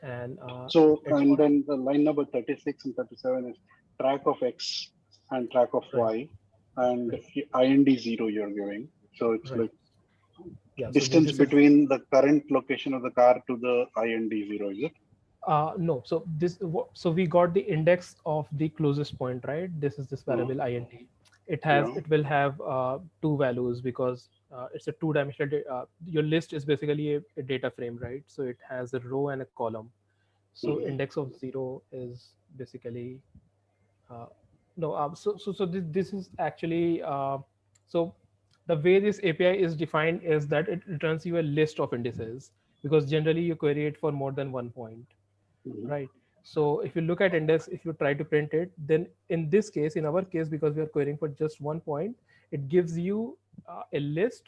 Speaker 1: And
Speaker 4: So,
Speaker 1: it's
Speaker 4: and then the line number 36 and 37 is track of x and track of
Speaker 1: right,
Speaker 4: y, and
Speaker 1: right,
Speaker 4: IND 0 you're giving. So it's
Speaker 1: right.
Speaker 4: like
Speaker 1: Yeah. So
Speaker 4: distance
Speaker 1: this is
Speaker 4: between the current location of the car to the IND 0, is it?
Speaker 1: no. So so we got the index of the closest point, right? This is this variable int.
Speaker 4: Yeah.
Speaker 1: It will have 2 values because it's a 2-dimensional. Your list is basically a data frame, right? So it has a row and a column. So index of 0 is basically uh, no. So this is actually so the way this API is defined is that it returns you a list of indices, because generally you query it for more than 1 point, right? So if you look at index, if you try to print it, then in this case, in our case, because we are querying for just 1 point, it gives you a list,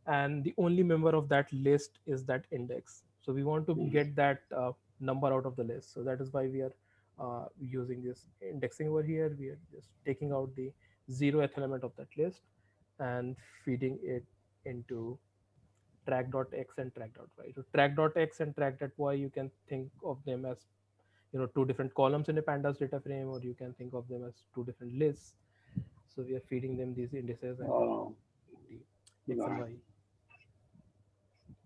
Speaker 1: and the only member of that list is that index. So we want to get that number out of the list. So that is why we are using this indexing over here. We are just taking out the 0th element of that list and feeding it into track.x and track.y. So track.x and track.y, you can think of them as 2 different columns in a pandas data frame, or you can think of them as 2 different lists. So we are feeding them these indices and the x and y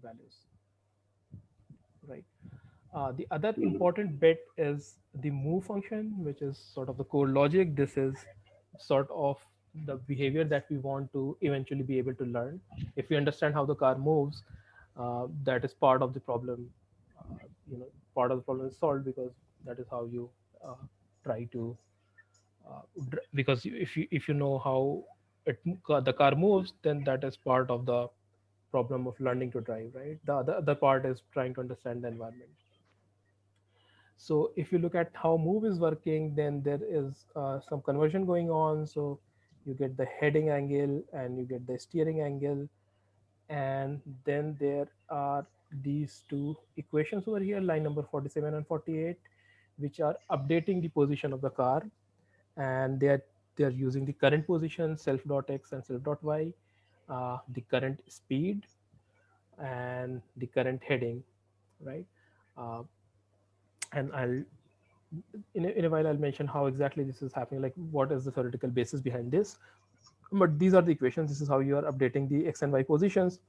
Speaker 1: values, right? The other important bit is the move function, which is sort of the core logic. This is sort of the behavior that we want to eventually be able to learn. If we understand how the car moves, that is part of the problem. Part of the problem is solved, because that is how you try to because if you know how the car moves, then that is part of the problem of learning to drive, right? The other part is trying to understand the environment. So if you look at how move is working, then there is some conversion going on. So you get the heading angle and you get the steering angle, and then there are these two equations over here, line number 47 and 48, which are updating the position of the car, and they are using the current position, self.x and self.y, the current speed, and the current heading, right? Uh, and in a while I'll mention how exactly this is happening, like what is the theoretical basis behind this. But these are the equations. This is how you are updating the x and y positions.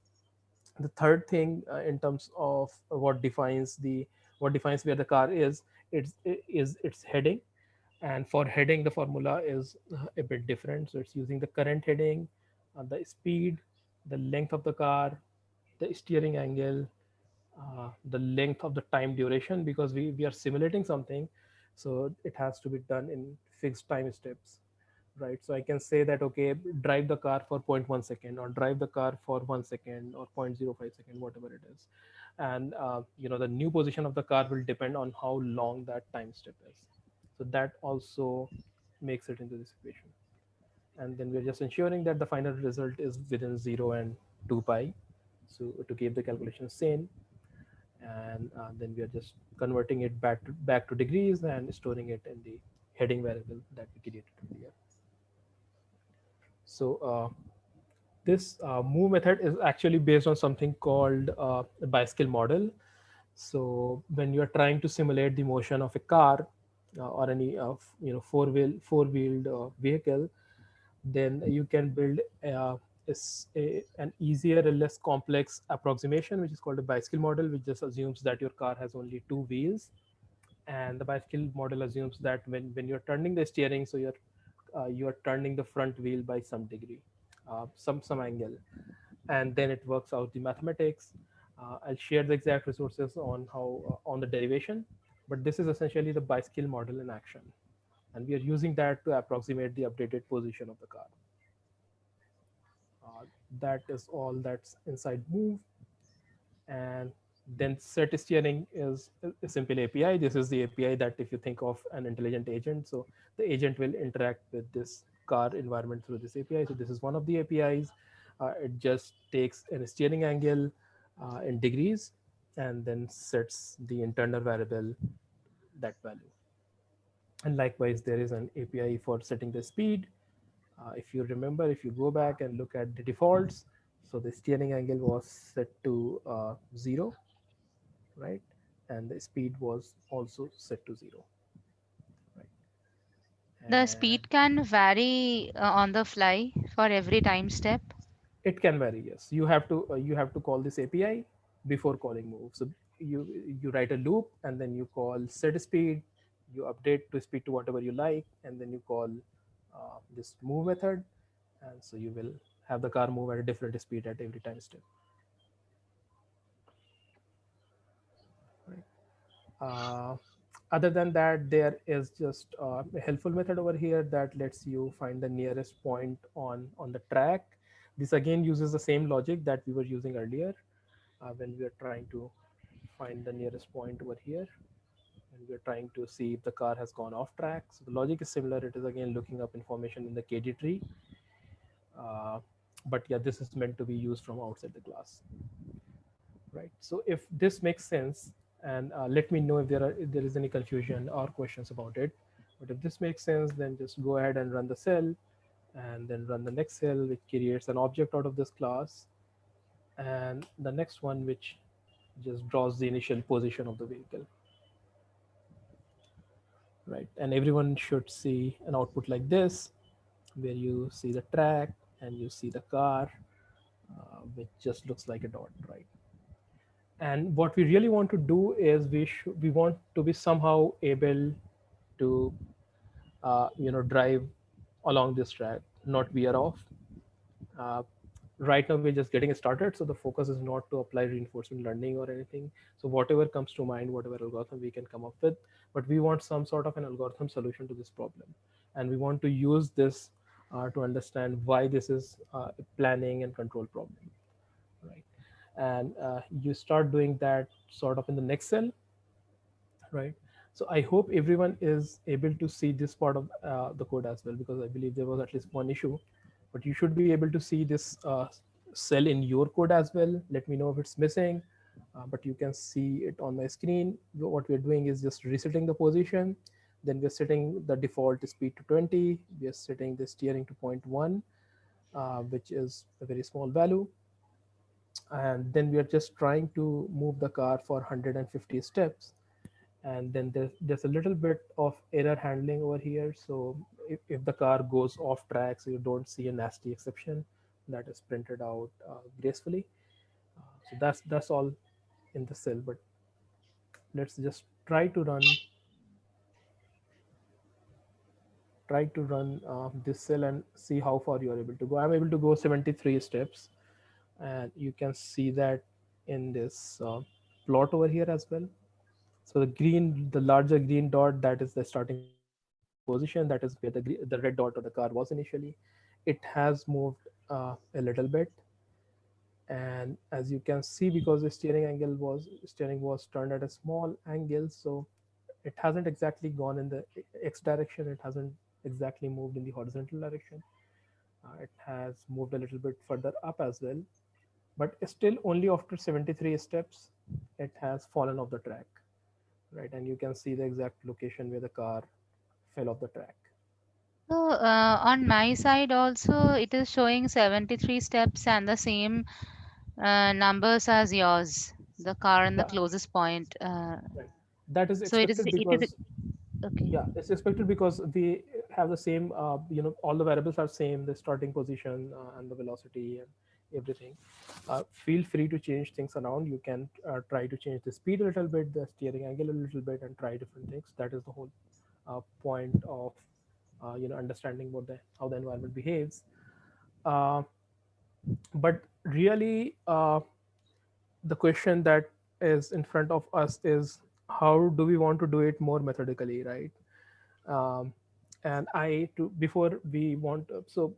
Speaker 1: The third thing, in terms of what defines where the car is, its heading. And for heading, the formula is a bit different. So it's using the current heading, the speed, the length of the car, the steering angle, the length of the time duration, because we are simulating something, so it has to be done in fixed time steps, right? So I can say that, okay, drive the car for 0.1 second, or drive the car for 1 second, or 0.05 second, whatever it is. And the new position of the car will depend on how long that time step is. So that also makes it into this equation. And then we're just ensuring that the final result is within 0 and 2 pi, so to keep the calculation sane. And then we are just converting it back to degrees and storing it in the heading variable that we created earlier. So this move method is actually based on something called a bicycle model. So when you are trying to simulate the motion of a car, or any four-wheeled vehicle, then you can build an easier and less complex approximation, which is called a bicycle model, which just assumes that your car has only two wheels. And the bicycle model assumes that when you're turning the steering, so you're turning the front wheel by some degree, some angle, and then it works out the mathematics. I'll share the exact resources on how on the derivation, but this is essentially the bicycle model in action, and we are using that to approximate the updated position of the car. That is all that's inside move. And then set steering is a simple API. This is the API that, if you think of an intelligent agent, so the agent will interact with this car environment through this API. So this is one of the APIs. It just takes a steering angle in degrees, and then sets the internal variable, that value. And likewise, there is an API for setting the speed. If you remember, if you go back and look at the defaults, so the steering angle was set to 0, right? And the speed was also set to 0, right?
Speaker 2: The
Speaker 1: And
Speaker 2: speed can vary on the fly for every time step.
Speaker 1: it can vary, yes. You have to call this API before calling move. So you write a loop, and then you call set speed, you update to speed to whatever you like, and then you call this move method, and so you will have the car move at a different speed at every time step. Right. Other than that, there is just a helpful method over here that lets you find the nearest point on the track. This again uses the same logic that we were using earlier, when we are trying to find the nearest point over here, and we are trying to see if the car has gone off track. So the logic is similar. It is again looking up information in the KD tree. But yeah, this is meant to be used from outside the class, right? So if this makes sense, and let me know if there is any confusion or questions about it. But if this makes sense, then just go ahead and run the cell, and then run the next cell, which creates an object out of this class, and the next one, which just draws the initial position of the vehicle, right? And everyone should see an output like this, where you see the track and you see the car, which just looks like a dot, right? And what we really want to do is we want to be somehow able to drive along this track, not veer off. uh, right now we're just getting started, so the focus is not to apply reinforcement learning or anything. So whatever comes to mind, whatever algorithm we can come up with, but we want some sort of an algorithm solution to this problem, and we want to use this to understand why this is a planning and control problem, right? And you start doing that sort of in the next cell, right? So I hope everyone is able to see this part of the code as well, because I believe there was at least one issue. But you should be able to see this cell in your code as well. Let me know if it's missing, but you can see it on my screen. What we're doing is just resetting the position. Then we're setting the default speed to 20. We are setting the steering to 0.1, which is a very small value. And then we are just trying to move the car for 150 steps. And then there's a little bit of error handling over here. So if the car goes off track, so you don't see a nasty exception that is printed out gracefully. So that's all in the cell, but let's just try to run this cell and see how far you are able to go. I'm able to go 73 steps, and you can see that in this plot over here as well. So the larger green dot, that is the starting position. That is where the red dot of the car was initially. It has moved a little bit, and as you can see, because the steering was turned at a small angle, so it hasn't exactly gone in the x direction. It hasn't exactly moved in the horizontal direction. It has moved a little bit further up as well, but still only after 73 steps it has fallen off the track, right? And you can see the exact location where the car fell off the track.
Speaker 2: So on my side also, it is showing 73 steps and the same numbers as yours, the car in the
Speaker 1: Yeah,
Speaker 2: closest point.
Speaker 1: right. That is
Speaker 2: So
Speaker 1: expected
Speaker 2: it is
Speaker 1: because
Speaker 2: okay.
Speaker 1: yeah, it's expected because we have the same all the variables are same, the starting position and the velocity and everything. Feel free to change things around. You can try to change the speed a little bit, the steering angle a little bit, and try different things. That is the whole point of understanding what the how the environment behaves. uh, but really, the question that is in front of us is, how do we want to do it more methodically, right? um, and I to before we want so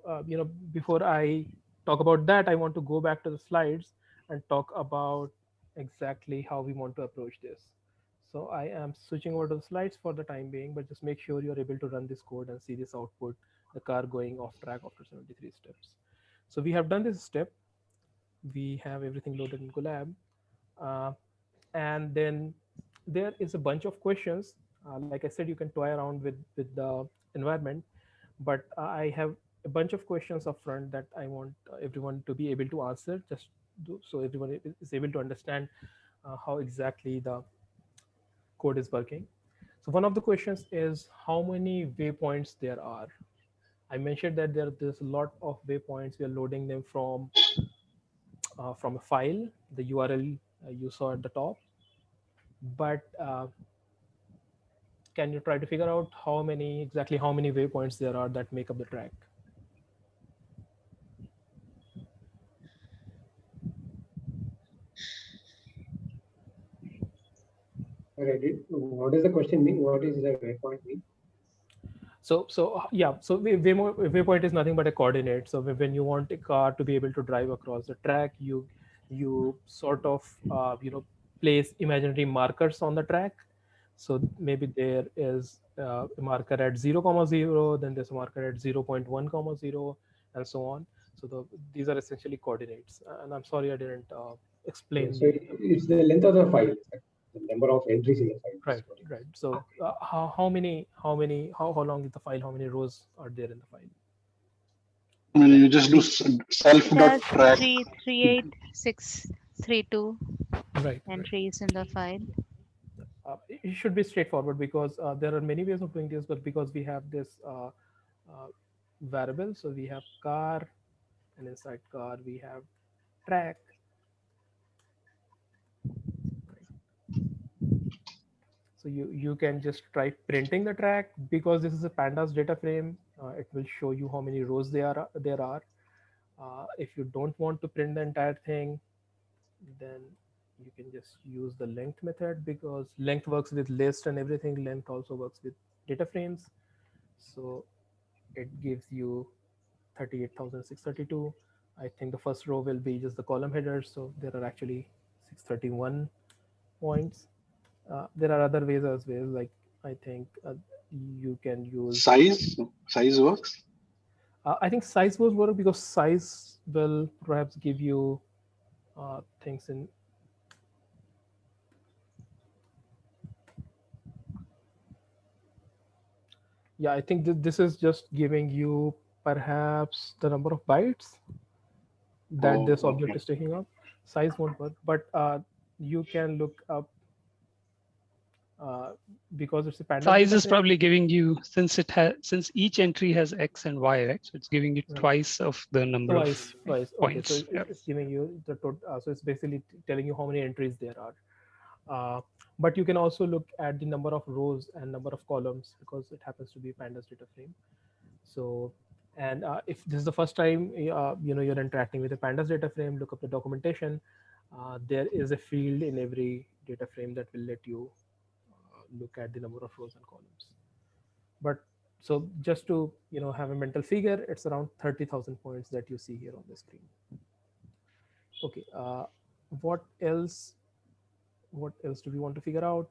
Speaker 1: before I talk about that, I want to go back to the slides and talk about exactly how we want to approach this. So I am switching over to the slides for the time being, but just make sure you're able to run this code and see this output, the car going off track after 73 steps. So we have done this step. We have everything loaded in Colab. uh, and then there is a bunch of questions. Like I said, you can toy around with the environment, but I have a bunch of questions up front that I want everyone to be able to answer, so everyone is able to understand how exactly the code is working. So one of the questions is how many waypoints there are. I mentioned that there's a lot of waypoints. We are loading them from a file, the URL you saw at the top. But can you try to figure out exactly how many waypoints there are that make up the track?
Speaker 6: I read it. What does the question mean? What is the waypoint mean?
Speaker 1: So waypoint is nothing but a coordinate. So when you want a car to be able to drive across the track, you sort of place imaginary markers on the track. So maybe there is a marker at 0, 0, then there's a marker at 0.1, 0, and so on. So these are essentially coordinates. And I'm sorry I didn't explain
Speaker 6: So
Speaker 1: the
Speaker 6: it's the length of the file, the number of entries in the file.
Speaker 1: right, right. So how long is the file? How many rows are there in the file?
Speaker 4: I mean, you just do self
Speaker 2: It
Speaker 4: dot
Speaker 2: has
Speaker 4: track.
Speaker 2: 38632
Speaker 1: Right.
Speaker 2: entries in the file.
Speaker 1: It should be straightforward because there are many ways of doing this, but because we have this variable, so we have car, and inside car we have track. So you can just try printing the track. Because this is a pandas data frame, it will show you how many rows there are. If you don't want to print the entire thing, then you can just use the length method, because length works with list and everything. Length also works with data frames. So it gives you 38,632. I think the first row will be just the column headers. So there are actually 631 points. There are other ways as well. Like I think you can use
Speaker 4: Size works.
Speaker 1: I think size will work, because size will perhaps give you things in Yeah, I think this is just giving you perhaps the number of bytes that
Speaker 4: Oh,
Speaker 1: this object
Speaker 4: okay.
Speaker 1: is taking up. Size won't work, but you can look up uh, because it's a pandas
Speaker 7: Size
Speaker 1: data
Speaker 7: is
Speaker 1: frame.
Speaker 7: probably giving you, since each entry has X and Y, right? So it's giving you
Speaker 1: Right.
Speaker 7: twice of the number of
Speaker 1: Twice. Okay, so
Speaker 7: points. Yeah.
Speaker 1: it's giving you the total. So it's basically telling you how many entries there are. But you can also look at the number of rows and number of columns because it happens to be pandas data frame. So, and if this is the first time you're interacting with a pandas data frame, look up the documentation. There is a field in every data frame that will let you look at the number of rows and columns. But so just to have a mental figure, it's around 30,000 points that you see here on the screen. Okay, what else? What else do we want to figure out?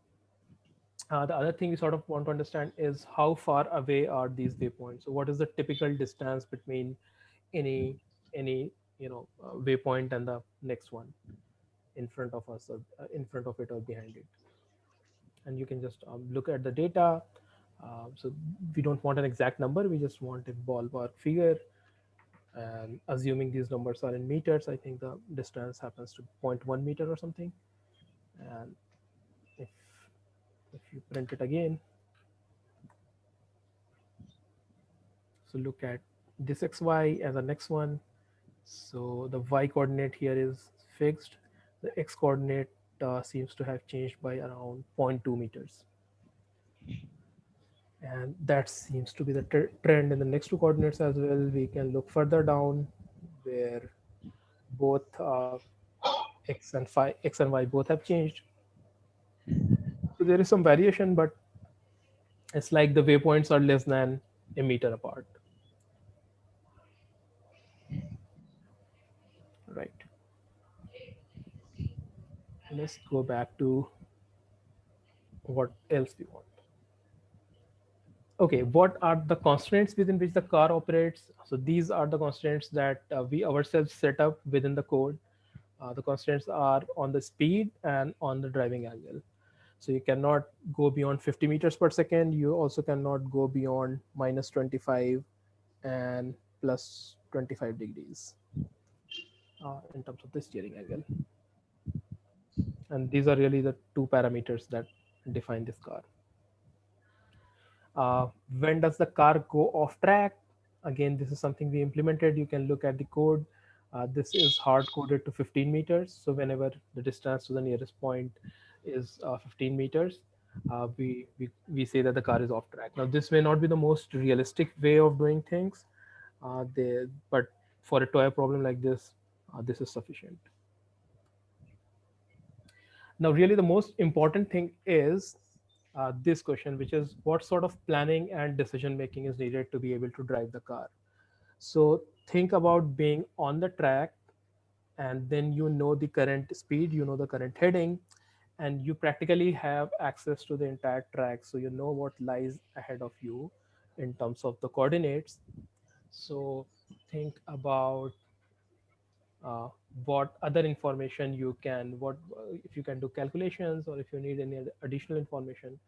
Speaker 1: The other thing we sort of want to understand is how far away are these waypoints. So what is the typical distance between any waypoint and the next one in front of us or in front of it or behind it? And you can just look at the data. So we don't want an exact number, we just want a ballpark figure. And assuming these numbers are in meters, I think the distance happens to 0.1 meter or something. And if you print it again, so look at this xy as the next one. So the y coordinate here is fixed. The x coordinate seems to have changed by around 0.2 meters. And that seems to be the trend in the next two coordinates as well. We can look further down where both x and y both have changed. So there is some variation, but it's like the waypoints are less than a meter apart. Right. Let's go back to what else we want. Okay, what are the constraints within which the car operates? So these are the constraints that we ourselves set up within the code. The constraints are on the speed and on the driving angle. So you cannot go beyond 50 meters per second. You also cannot go beyond minus 25 and plus 25 degrees in terms of the steering angle. And these are really the two parameters that define this car. When does the car go off track? Again, this is something we implemented. You can look at the code. This is hard coded to 15 meters. So whenever the distance to the nearest point is 15 meters, we say that the car is off track. Now, this may not be the most realistic way of doing things, but for a toy problem like this is sufficient. Now, really the most important thing is this question, which is what sort of planning and decision making is needed to be able to drive the car. So think about being on the track, and then you know the current speed, you know the current heading, and you practically have access to the entire track. So you know what lies ahead of you in terms of the coordinates. So think about what other information you can, what if you can do calculations or if you need any additional information.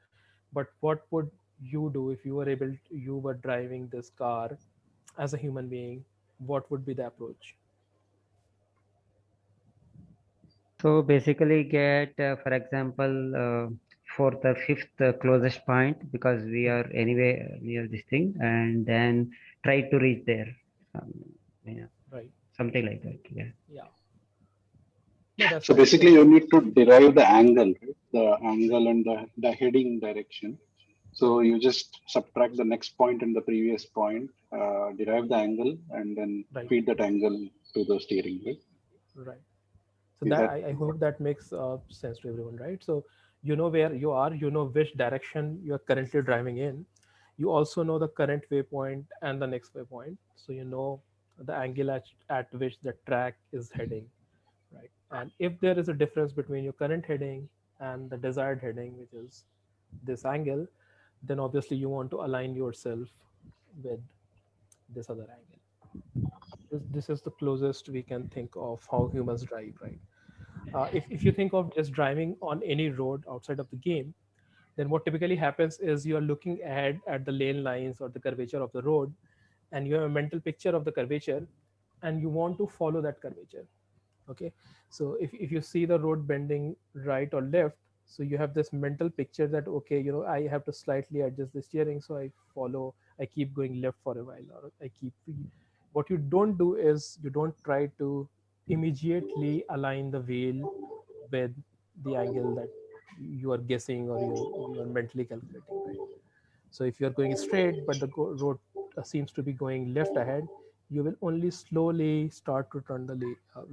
Speaker 1: But what would you do if you were driving this car as a human being? What would be the approach?
Speaker 9: So basically get, for example, for the fifth closest point, because we are anyway near this thing, and then try to reach there. Yeah,
Speaker 1: Right.
Speaker 9: something like that. Yeah.
Speaker 1: Yeah. No, that's
Speaker 4: So
Speaker 1: right.
Speaker 4: basically, you need to derive the angle, right? The angle and the heading direction. So you just subtract the next point and the previous point, derive the angle, and then
Speaker 1: Right.
Speaker 4: feed that angle to the steering, right?
Speaker 1: Right. So
Speaker 4: Is
Speaker 1: that
Speaker 4: that
Speaker 1: I hope that makes sense to everyone, right? So you know where you are, you know which direction you are currently driving in. You also know the current waypoint and the next waypoint. So you know the angle at which the track is heading, right? And if there is a difference between your current heading and the desired heading, which is this angle, then obviously you want to align yourself with this other angle. This is the closest we can think of how humans drive, right? If you think of just driving on any road outside of the game, then what typically happens is you are looking ahead at the lane lines or the curvature of the road, and you have a mental picture of the curvature, and you want to follow that curvature. Okay, so if you see the road bending right or left, so you have this mental picture that, okay, I have to slightly adjust the steering, so I keep going left for a while, or I keep. What you don't do is you don't try to immediately align the wheel with the angle that you are guessing or you are mentally calculating, right? So if you are going straight but the road seems to be going left ahead, you will only slowly start to turn the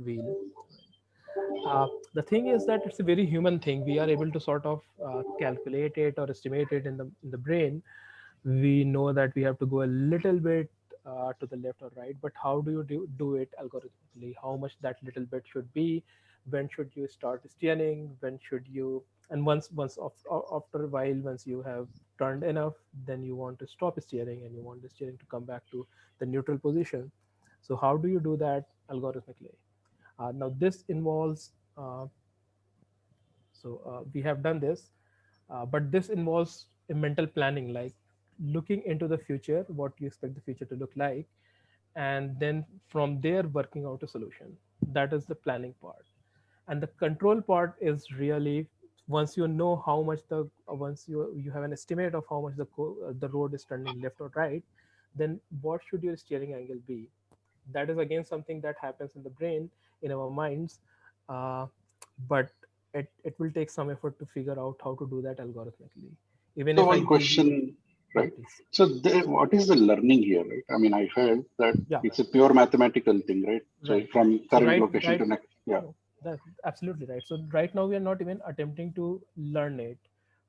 Speaker 1: wheel. The thing is that it's a very human thing. We are able to sort of calculate it or estimate it in the brain. We know that we have to go a little bit to the left or right, but how do you do it algorithmically? How much that little bit should be? When should you start steering? When should you? And after a while, once you have turned enough, then you want to stop steering and you want the steering to come back to the neutral position. So how do you do that algorithmically? Now this involves we have done this, but this involves a mental planning, like looking into the future, what you expect the future to look like, and then from there working out a solution. That is the planning part. And the control part is really, once you know how much once you have an estimate of how much the road is turning left or right, then what should your steering angle be? That is again something that happens in the brain, in our minds, uh, but it will take some effort to figure out how to do that algorithmically. Even
Speaker 4: So
Speaker 1: if I
Speaker 4: one
Speaker 1: give you,
Speaker 4: question,
Speaker 1: yeah,
Speaker 4: right?
Speaker 1: please.
Speaker 4: So what is the learning here, right? I mean, I heard that
Speaker 1: Yeah,
Speaker 4: it's a pure mathematical thing, right? So
Speaker 1: right.
Speaker 4: from
Speaker 1: So
Speaker 4: current location to next, yeah.
Speaker 1: no, that's absolutely right. So right now we are not even attempting to learn it.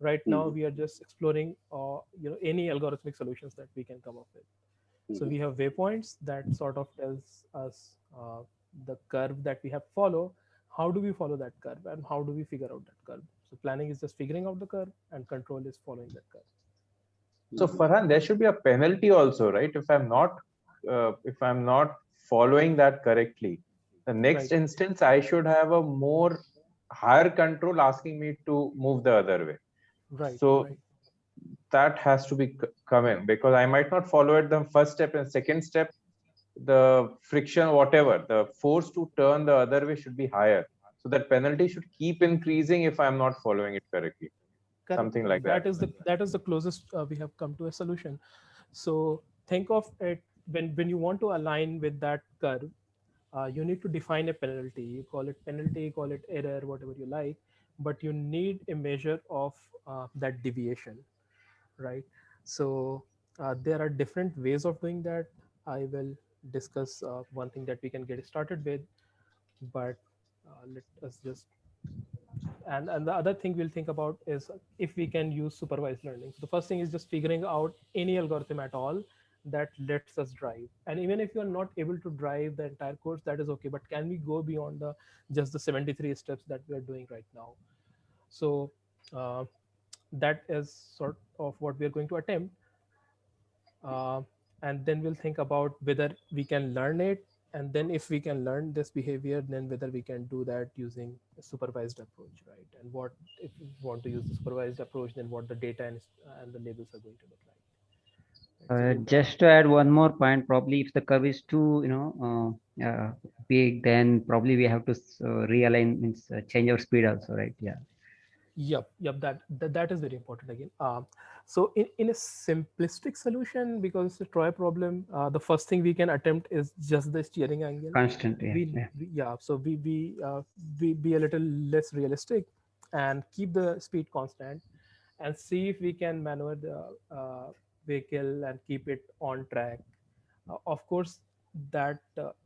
Speaker 1: Right now
Speaker 4: Mhm,
Speaker 1: we are just exploring, any algorithmic solutions that we can come up with. So
Speaker 4: mhm.
Speaker 1: we have waypoints that sort of tells us the curve that we have to follow. How do we follow that curve, and how do we figure out that curve? So planning is just figuring out the curve, and control is following that curve.
Speaker 3: So Farhan, there should be a penalty also, right? If I'm not following that correctly, the next
Speaker 1: Right,
Speaker 3: instance I should have a more higher control asking me to move the other way.
Speaker 1: right,
Speaker 3: So
Speaker 1: right.
Speaker 3: that has to be come in, because I might not follow it the first step, and second step, the friction, whatever, the force to turn the other way should be higher. So that penalty should keep increasing if I'm not following it correctly.
Speaker 1: Correct,
Speaker 3: Something like
Speaker 1: correct.
Speaker 3: that.
Speaker 1: That is the closest we have come to a solution. So think of it, when you want to align with that curve, you need to define a penalty. You call it penalty, call it error, whatever you like, but you need a measure of that deviation, right? So there are different ways of doing that. I will discuss one thing that we can get started with, but let us just and the other thing we'll think about is if we can use supervised learning. So the first thing is just figuring out any algorithm at all that lets us drive. And even if you're not able to drive the entire course, that is okay, but can we go beyond the just the 73 steps that we are doing right now? So uh, that is sort of what we are going to attempt, uh, and then we'll think about whether we can learn it, and then if we can learn this behavior, then whether we can do that using a supervised approach, right? And what if we want to use the supervised approach, then what the data and the labels are going to look like, right? So we'll
Speaker 9: Just to add one more point, probably if the curve is too, big, then probably we have to realign, means change our speed also, right? Yeah.
Speaker 1: Yep, that is very important again. So in a simplistic solution, because it's a Troy problem, the first thing we can attempt is just the steering angle.
Speaker 9: Constant. Yeah. Yeah.
Speaker 1: Yeah, so we be a little less realistic and keep the speed constant, and see if we can maneuver the vehicle and keep it on track. Of course, that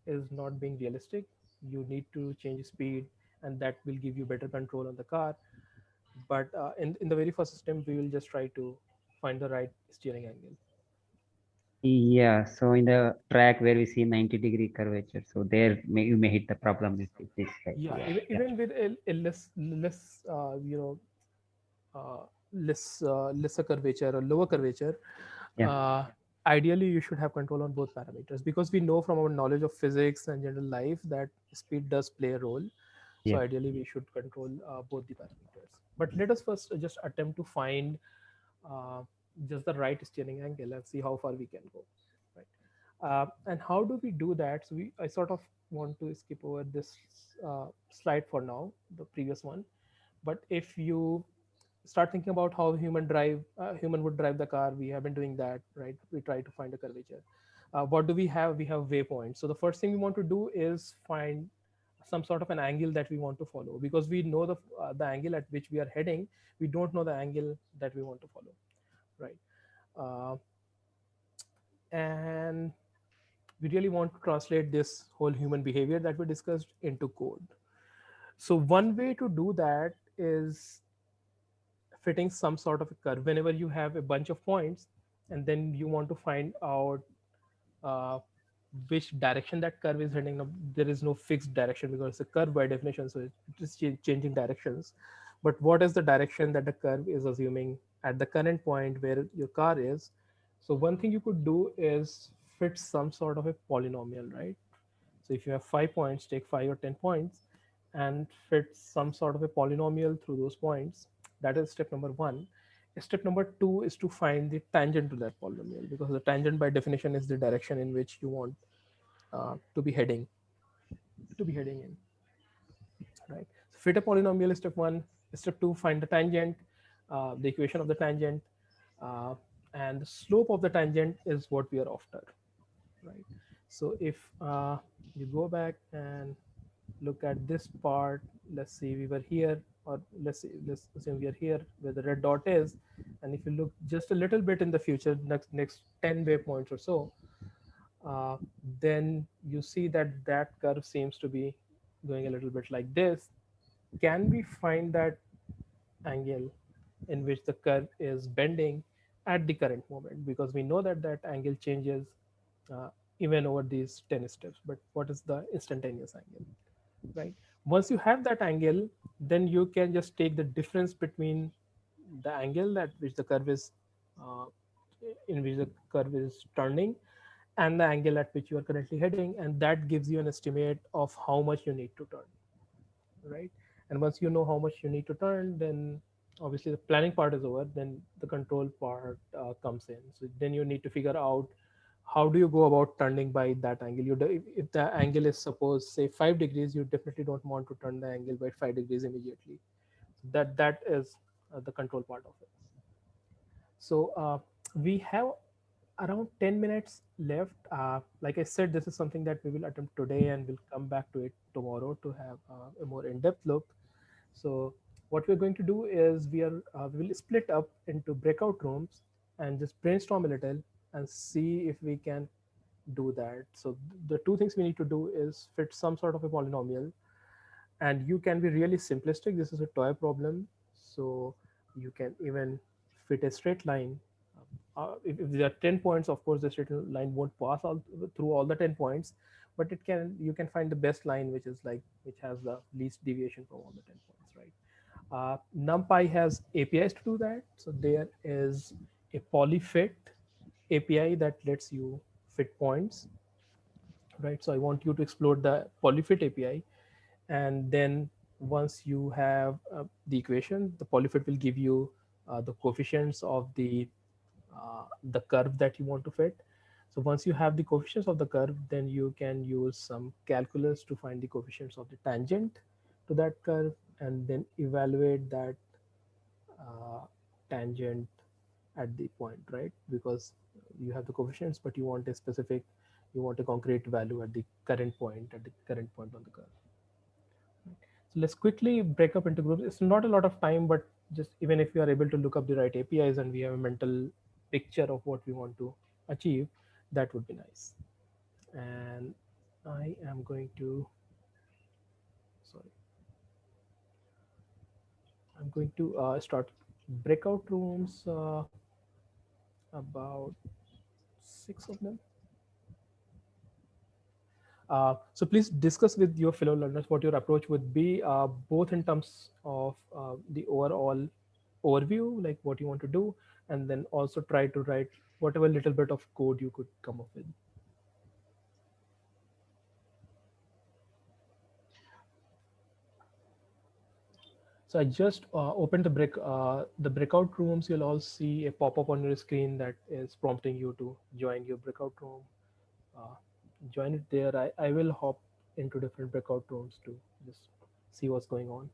Speaker 1: is not being realistic. You need to change speed, and that will give you better control on the car. But in the very first attempt, we will just try to find the right steering angle.
Speaker 9: Yeah. So in the track where we see 90-degree curvature, so there you may hit the problem with this. Right?
Speaker 1: Yeah,
Speaker 9: Yeah.
Speaker 1: even,
Speaker 9: Yeah.
Speaker 1: even with a less lesser curvature or lower curvature,
Speaker 9: Yeah.
Speaker 1: ideally you should have control on both parameters, because we know from our knowledge of physics and general life that speed does play a role. So
Speaker 9: Yeah.
Speaker 1: ideally, we should control both the parameters. But let us first just attempt to find uh, just the right steering angle and see how far we can go. Right. And how do we do that? So I sort of want to skip over this slide for now, the previous one. But if you start thinking about how human would drive the car, we have been doing that, right? We try to find a curvature. What do we have? We have waypoints. So the first thing we want to do is find some sort of an angle that we want to follow, because we know the angle at which we are heading. We don't know the angle that we want to follow, right? uh, and we really want to translate this whole human behavior that we discussed into code. So one way to do that is fitting some sort of a curve. Whenever you have a bunch of points and then you want to find out uh, which direction that curve is heading. Now, there is no fixed direction because it's a curve by definition, so it is changing directions. But what is the direction that the curve is assuming at the current point where your car is? So one thing you could do is fit some sort of a polynomial, right? So if you have 5 points, take 5 or 10 points and fit some sort of a polynomial through those points. That is step number one. Step number two is to find the tangent to that polynomial, because the tangent by definition is the direction in which you want to be heading in, right? So fit a polynomial is step one. Step two, find the tangent, the equation of the tangent, uh, and the slope of the tangent is what we are after, right? So if you go back and look at this part, let's see, we were here, or let's assume we are here where the red dot is, and if you look just a little bit in the future, next 10 waypoints or so, uh, then you see that that curve seems to be going a little bit like this. Can we find that angle in which the curve is bending at the current moment? Because we know that that angle changes uh, even over these 10 steps, but what is the instantaneous angle, right? Once you have that angle, then you can just take the difference between the angle at which the curve is uh, in which the curve is turning and the angle at which you are currently heading, and that gives you an estimate of how much you need to turn, right? And once you know how much you need to turn, then obviously the planning part is over, then the control part comes in. So then you need to figure out how do you go about turning by that angle. If the angle is, suppose, say 5 degrees, you definitely don't want to turn the angle by 5 degrees immediately. So that is the control part of it. So we have around 10 minutes left. Like I said, this is something that we will attempt today, and we'll come back to it tomorrow to have a more in-depth look. So what we're going to do is we will split up into breakout rooms and just brainstorm a little and see if we can do that. So the two things we need to do is fit some sort of a polynomial, and you can be really simplistic. This is a toy problem, so you can even fit a straight line. If there are 10 points, of course the straight line won't pass through all the 10 points, but you can find the best line which has the least deviation from all the 10 points, right? NumPy has APIs to do that. So there is a polyfit API that lets you fit points, right? So I want you to explore the polyfit API, and then once you have the equation, the polyfit will give you the coefficients of the curve that you want to fit. So once you have the coefficients of the curve, then you can use some calculus to find the coefficients of the tangent to that curve, and then evaluate that uh, tangent at the point, right? Because you have the coefficients, but you want a concrete value at the current point, on the curve. So let's quickly break up into groups. It's not a lot of time, but just even if we are able to look up the right APIs and we have a mental picture of what we want to achieve, that would be nice. And I am going to, sorry, I'm going to start breakout rooms, about 6 of them. So please discuss with your fellow learners what your approach would be, both in terms of the overall overview, like what you want to do, and then also try to write whatever little bit of code you could come up with. So I just opened the breakout rooms. You'll all see a pop-up on your screen that is prompting you to join your breakout room. Uh, Join it there. I will hop into different breakout rooms to just see what's going on.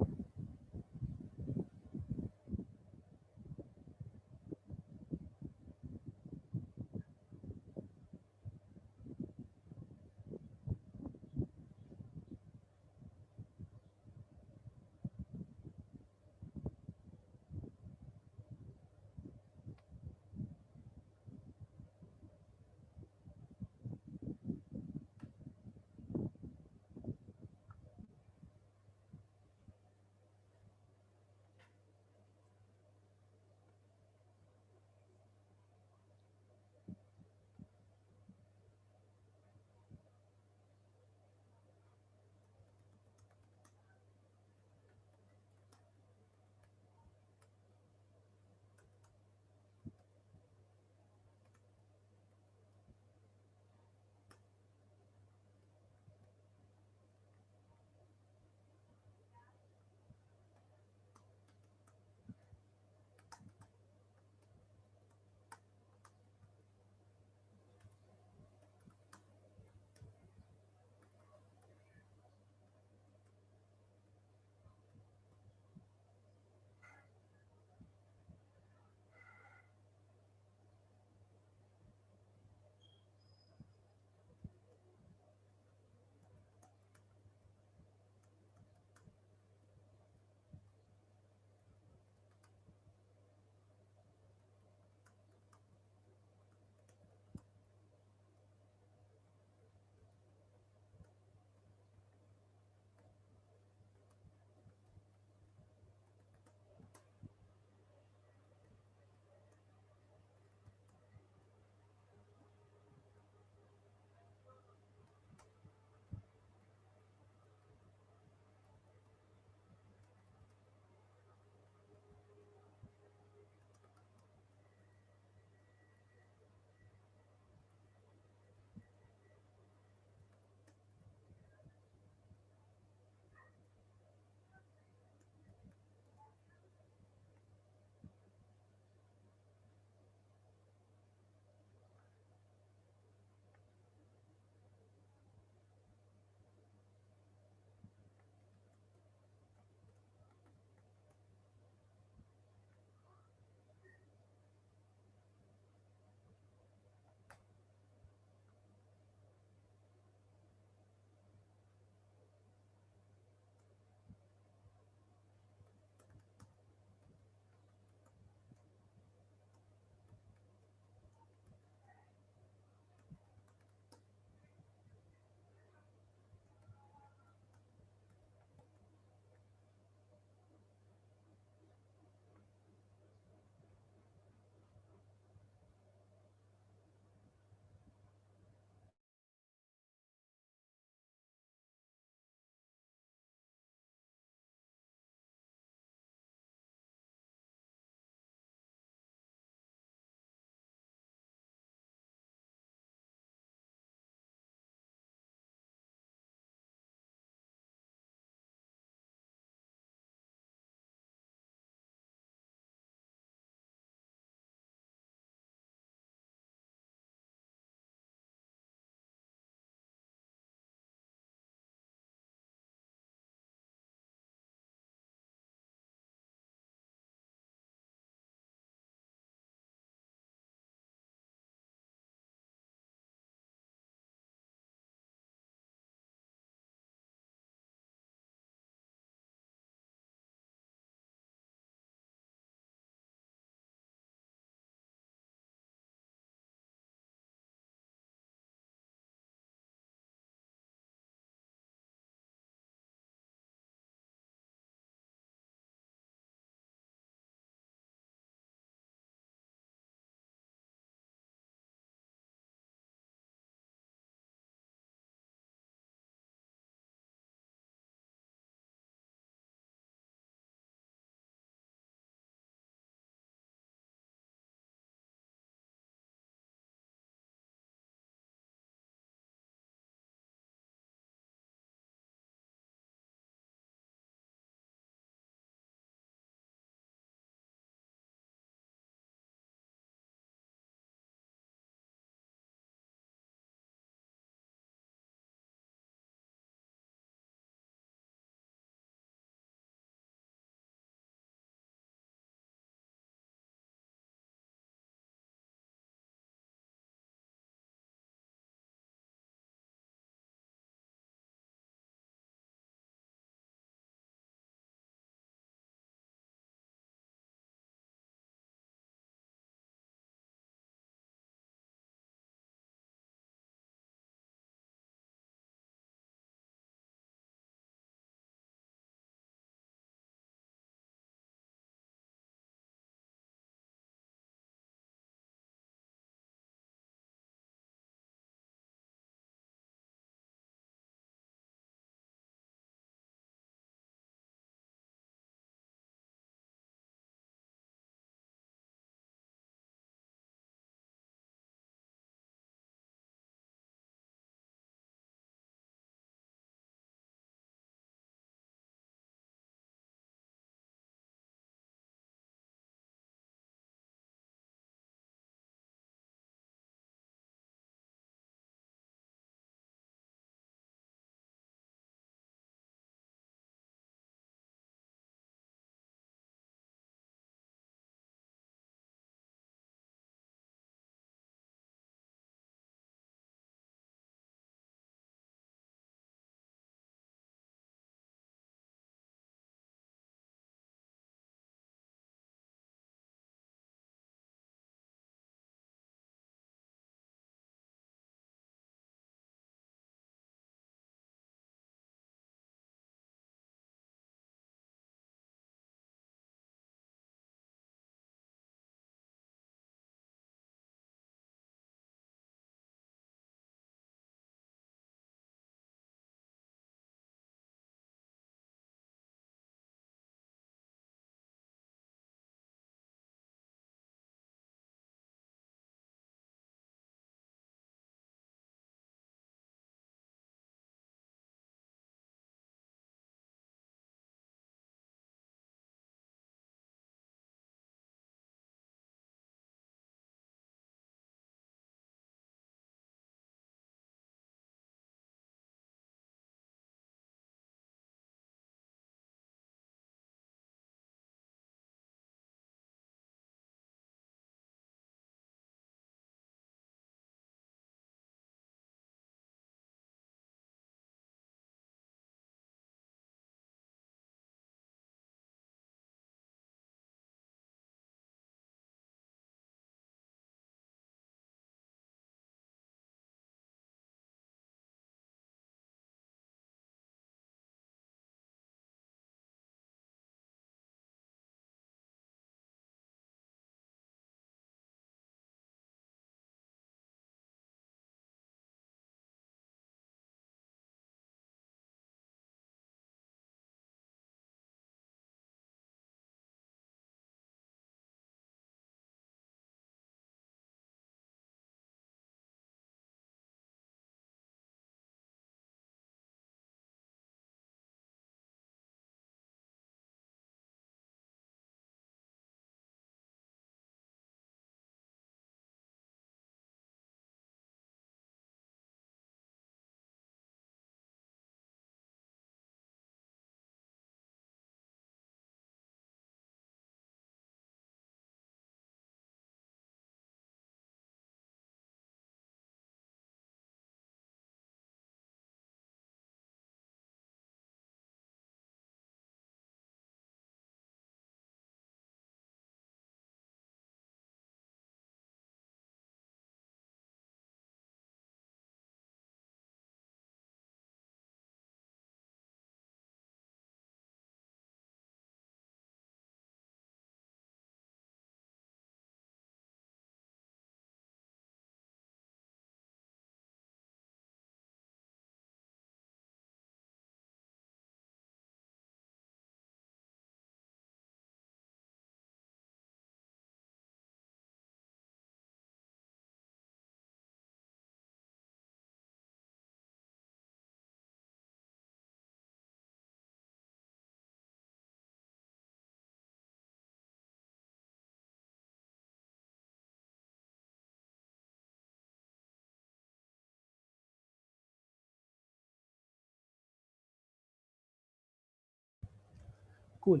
Speaker 1: Cool.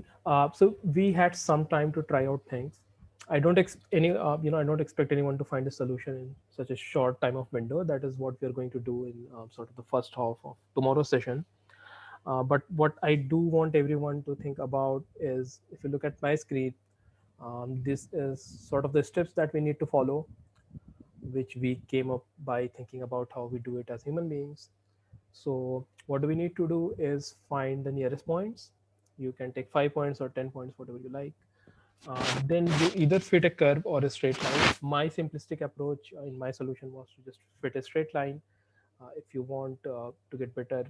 Speaker 1: So we had some time to try out things. I don't I don't expect anyone to find a solution in such a short time of window. That is what we are going to do in sort of the first half of tomorrow's session. But what I do want everyone to think about is, if you look at my screen, this is sort of the steps that we need to follow, which we came up by thinking about how we do it as human beings. So what do we need to do is find the nearest points. You can take 5 points or 10 points, whatever you like. Then you either fit a curve or a straight line. My simplistic approach in my solution was to just fit a straight line. If you want to get better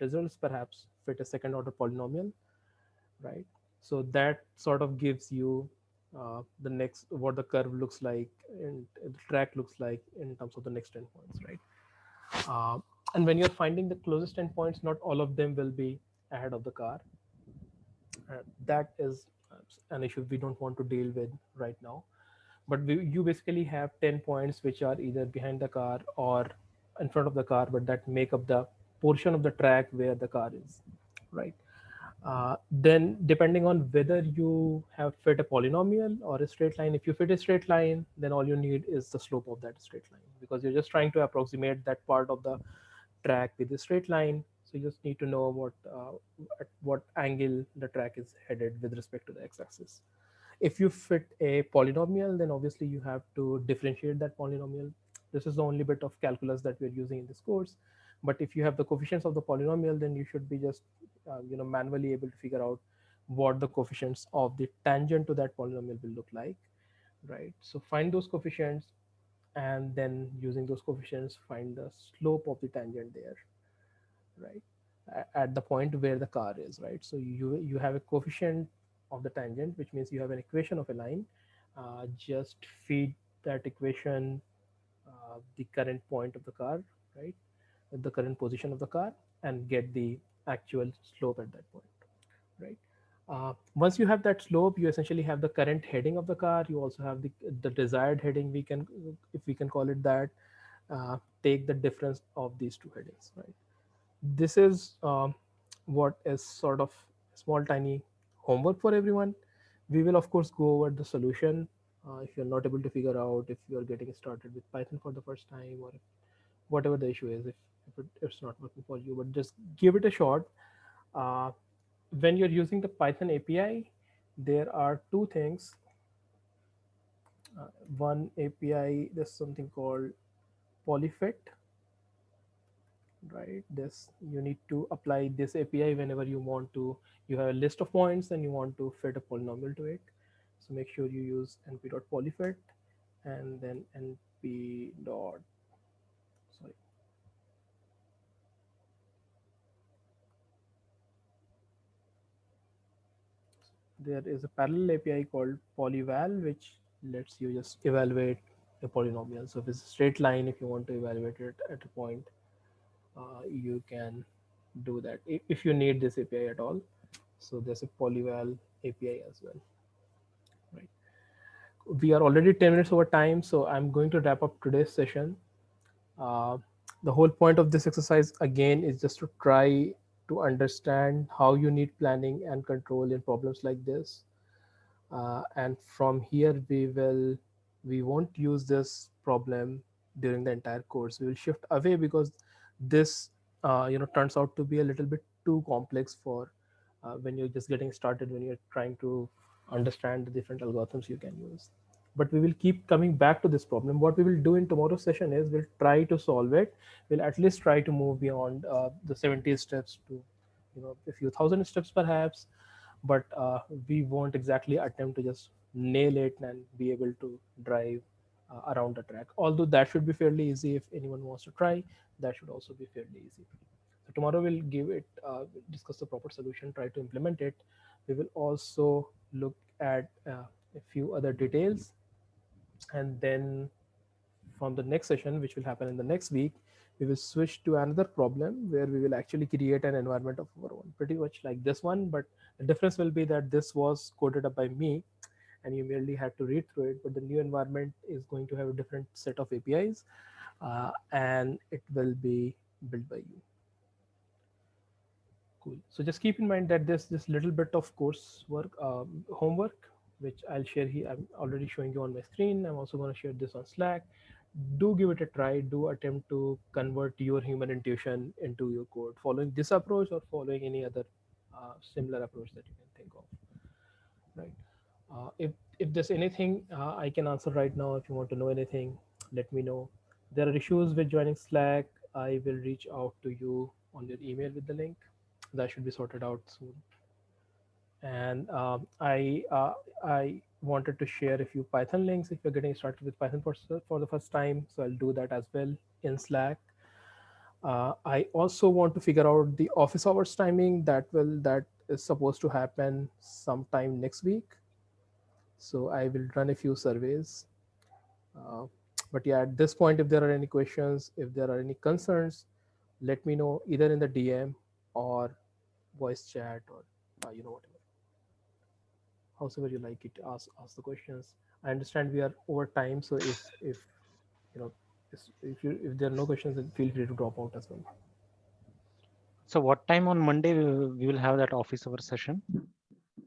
Speaker 1: results, perhaps fit a second order polynomial, right? So that sort of gives you the next, what the curve looks like and the track looks like in terms of the next 10 points, right? And when you're finding the closest 10 points, not all of them will be ahead of the car. That is an issue we don't want to deal with right now. But you basically have 10 points which are either behind the car or in front of the car, but that make up the portion of the track where the car is, right? Then depending on whether you have fit a polynomial or a straight line, if you fit a straight line, then all you need is the slope of that straight line, because you're just trying to approximate that part of the track with a straight line. So you just need to know at what angle the track is headed with respect to the x-axis. If you fit a polynomial, then obviously you have to differentiate that polynomial. This is the only bit of calculus that we're using in this course. But if you have the coefficients of the polynomial, then you should be just manually able to figure out what the coefficients of the tangent to that polynomial will look like, right? So find those coefficients, and then using those coefficients find the slope of the tangent there, right? At the point where the car is, right? So you have a coefficient of the tangent, which means you have an equation of a line. Just feed that equation the current point of the car, right? The current position of the car, and get the actual slope at that point, right? Once you have that slope, you essentially have the current heading of the car. You also have the desired heading, we can, if we can call it that. Take the difference of these two headings, right? This is what is sort of small tiny homework for everyone. We will of course go over the solution if you're not able to figure out, if you're getting started with Python for the first time, or whatever the issue is, if it's not working for you, but just give it a shot. uh, when you're using the Python API, there are two things. One API, there's something called polyfit, right? This, you need to apply this API whenever you want to, you have a list of points and you want to fit a polynomial to it. So make sure you use np.polyfit, and then np dot, sorry, there is a parallel API called polyval, which lets you just evaluate a polynomial. So if it's a straight line, if you want to evaluate it at a point, you can do that if you need this API at all. So there's a polyval API as well, right? We are already 10 minutes over time, so I'm going to wrap up today's session. Uh, the whole point of this exercise again is just to try to understand how you need planning and control in problems like this. And from here we won't use this problem during the entire course. We will shift away because this turns out to be a little bit too complex for when you're just getting started, when you're trying to understand the different algorithms you can use. But we will keep coming back to this problem. What we will do in tomorrow's session is we'll try to solve it. We'll at least try to move beyond the 70 steps to a few thousand steps perhaps. But we won't exactly attempt to just nail it and be able to drive around the track, although that should be fairly easy. If anyone wants to try, that should also be fairly easy. So tomorrow we'll give it discuss the proper solution, try to implement it. We will also look at a few other details, and then from the next session, which will happen in the next week, we will switch to another problem where we will actually create an environment of our own, pretty much like this one. But the difference will be that this was coded up by me and you merely had to read through it, but the new environment is going to have a different set of APIs, and it will be built by you. Cool. So just keep in mind that there's this little bit of coursework, homework, which I'll share here. I'm already showing you on my screen. I'm also going to share this on Slack. Do give it a try. Do attempt to convert your human intuition into your code, following this approach or following any other similar approach that you can think of. Right. If there's anything I can answer right now, if you want to know anything, let me know. There are issues with joining Slack. I will reach out to you on your email with the link. That should be sorted out soon. And I wanted to share a few Python links if you're getting started with Python for the first time. So I'll do that as well in Slack. I also want to figure out the office hours timing that is supposed to happen sometime next week. So I will run a few surveys. But yeah, at this point, if there are any questions, if there are any concerns, let me know either in the DM or voice chat or whatever. However you like it, ask the questions. I understand we are over time, so if you know if there are no questions, then feel free to drop out as well.
Speaker 8: So what time on Monday we will have that office hour session?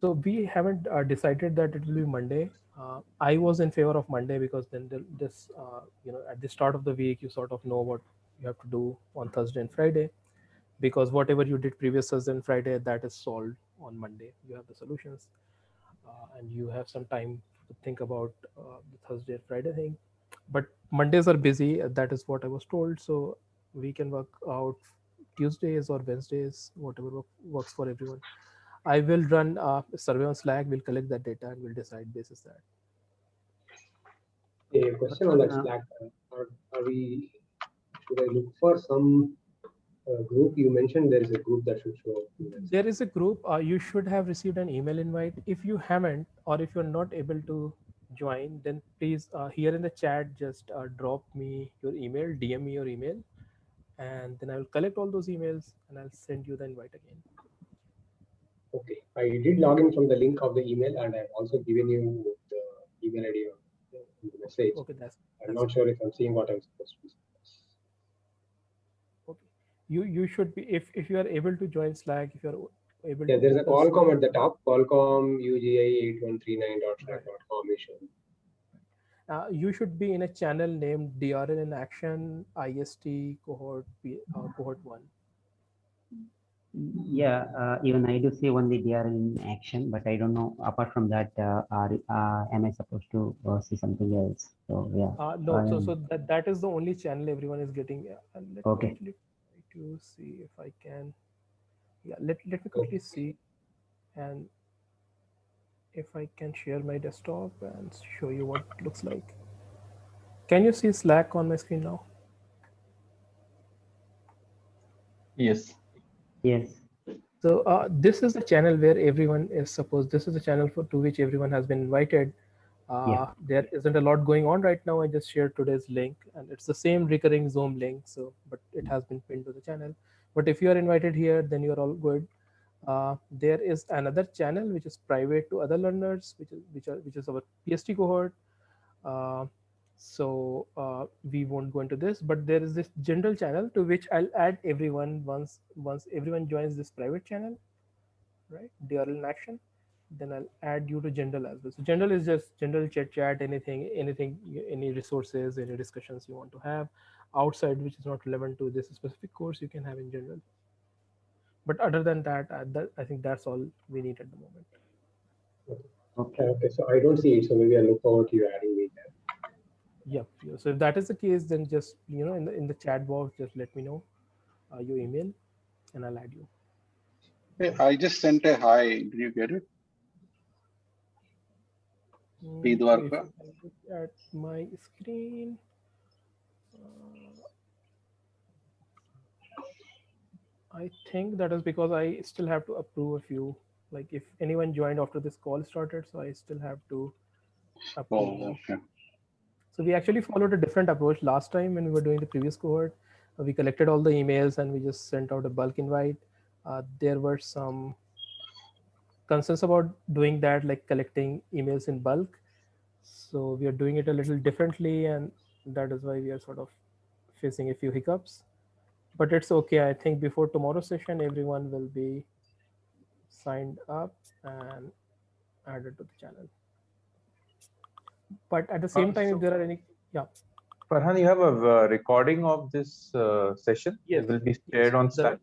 Speaker 1: So we haven't decided that it will be Monday. I was in favor of Monday because then this at the start of the week you sort of know what you have to do on Thursday and Friday, because whatever you did previous Thursday and Friday, that is solved on Monday. You have the solutions, and you have some time to think about the Thursday and Friday thing. But Mondays are busy. That is what I was told. So we can work out Tuesdays or Wednesdays, whatever works for everyone. I will run a survey on Slack. We'll collect that data and we'll decide basis that.
Speaker 6: A question on that Slack. Should I look for some group? You mentioned there is a group that should show up.
Speaker 1: There is a group. You should have received an email invite. If you haven't, or if you're not able to join, then please here in the chat, just drop me your email, DM me your email, and then I will collect all those emails and I'll send you the invite again.
Speaker 6: Okay, I did log in from the link of the email, and I've also given you the email ID in the message.
Speaker 1: Okay,
Speaker 6: I'm not sure if I'm seeing what I'm supposed to be.
Speaker 1: Okay, you should be, if you are able to join Slack, if you're able.
Speaker 6: Yeah, there's a Qualcomm at the top. Qualcomm UGI8139.slack.com.
Speaker 1: You should be in a channel named DRL in Action IST cohort 1.
Speaker 9: Yeah, even I do see only DRL in action, but I don't know. Apart from that, am I supposed to see something else? So yeah.
Speaker 1: No, so that is the only channel everyone is getting. Let
Speaker 9: Okay.
Speaker 1: me actually try to see if I can. Yeah, let me quickly see, and if I can share my desktop and show you what it looks like. Can you see Slack on my screen now?
Speaker 10: Yes.
Speaker 9: Yes.
Speaker 1: So this is the channel where everyone is supposed. This is the channel to which everyone has been invited. There isn't a lot going on right now. I just shared today's link, and it's the same recurring Zoom link. So, but it has been pinned to the channel. But if you are invited here, then you are all good. There is another channel which is private to other learners, which is our PST cohort. So we won't go into this, but there is this general channel to which I'll add everyone once everyone joins this private channel, right? DRL in Action. Then I'll add you to general as well. So general is just general chat, anything, any resources, any discussions you want to have outside, which is not relevant to this specific course, you can have in general. But other than that, I think that's all we need at the moment.
Speaker 6: Okay, so I don't see it, so maybe I look forward to you adding me there.
Speaker 1: Yep. So if that is the case, then just in the chat box, just let me know your email, and I'll add you.
Speaker 4: Hey, I just sent a hi. Did you get it?
Speaker 1: If I look at my screen. I think that is because I still have to approve a few. Like if anyone joined after this call started, so I still have to approve.
Speaker 4: Oh, okay.
Speaker 1: So we actually followed a different approach last time when we were doing the previous cohort. We collected all the emails and we just sent out a bulk invite. There were some concerns about doing that, like collecting emails in bulk. So we are doing it a little differently, and that is why we are sort of facing a few hiccups. but it's okay. I think before tomorrow's session, everyone will be signed up and added to the channel. But at the same time, if
Speaker 3: So,
Speaker 1: there are any, yeah,
Speaker 3: Farhan, you have a recording of this session.
Speaker 1: yes,
Speaker 3: It will be
Speaker 1: yes,
Speaker 3: shared on Slack.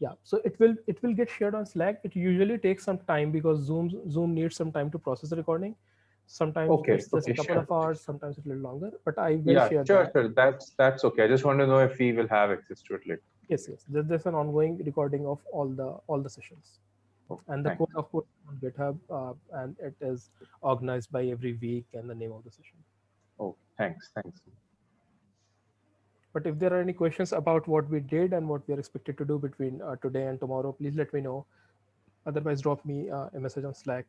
Speaker 1: yeah. So it will get shared on Slack. It usually takes some time because Zoom needs some time to process the recording. Sometimes
Speaker 3: Okay,
Speaker 1: it's just a
Speaker 3: okay,
Speaker 1: couple
Speaker 3: sure.
Speaker 1: of hours, sometimes it's a little longer. But I will
Speaker 3: Yeah,
Speaker 1: share
Speaker 3: sure,
Speaker 1: that.
Speaker 3: sure. That's okay. I just want to know if we will have access to it later.
Speaker 1: Yes, yes. There's an ongoing recording of all the sessions,
Speaker 3: Oh,
Speaker 1: and the
Speaker 3: thanks.
Speaker 1: code of course on GitHub, and it is organized by every week and the name of the session.
Speaker 3: Oh, thanks.
Speaker 1: But if there are any questions about what we did and what we are expected to do between today and tomorrow, please let me know. Otherwise, drop me a message on Slack.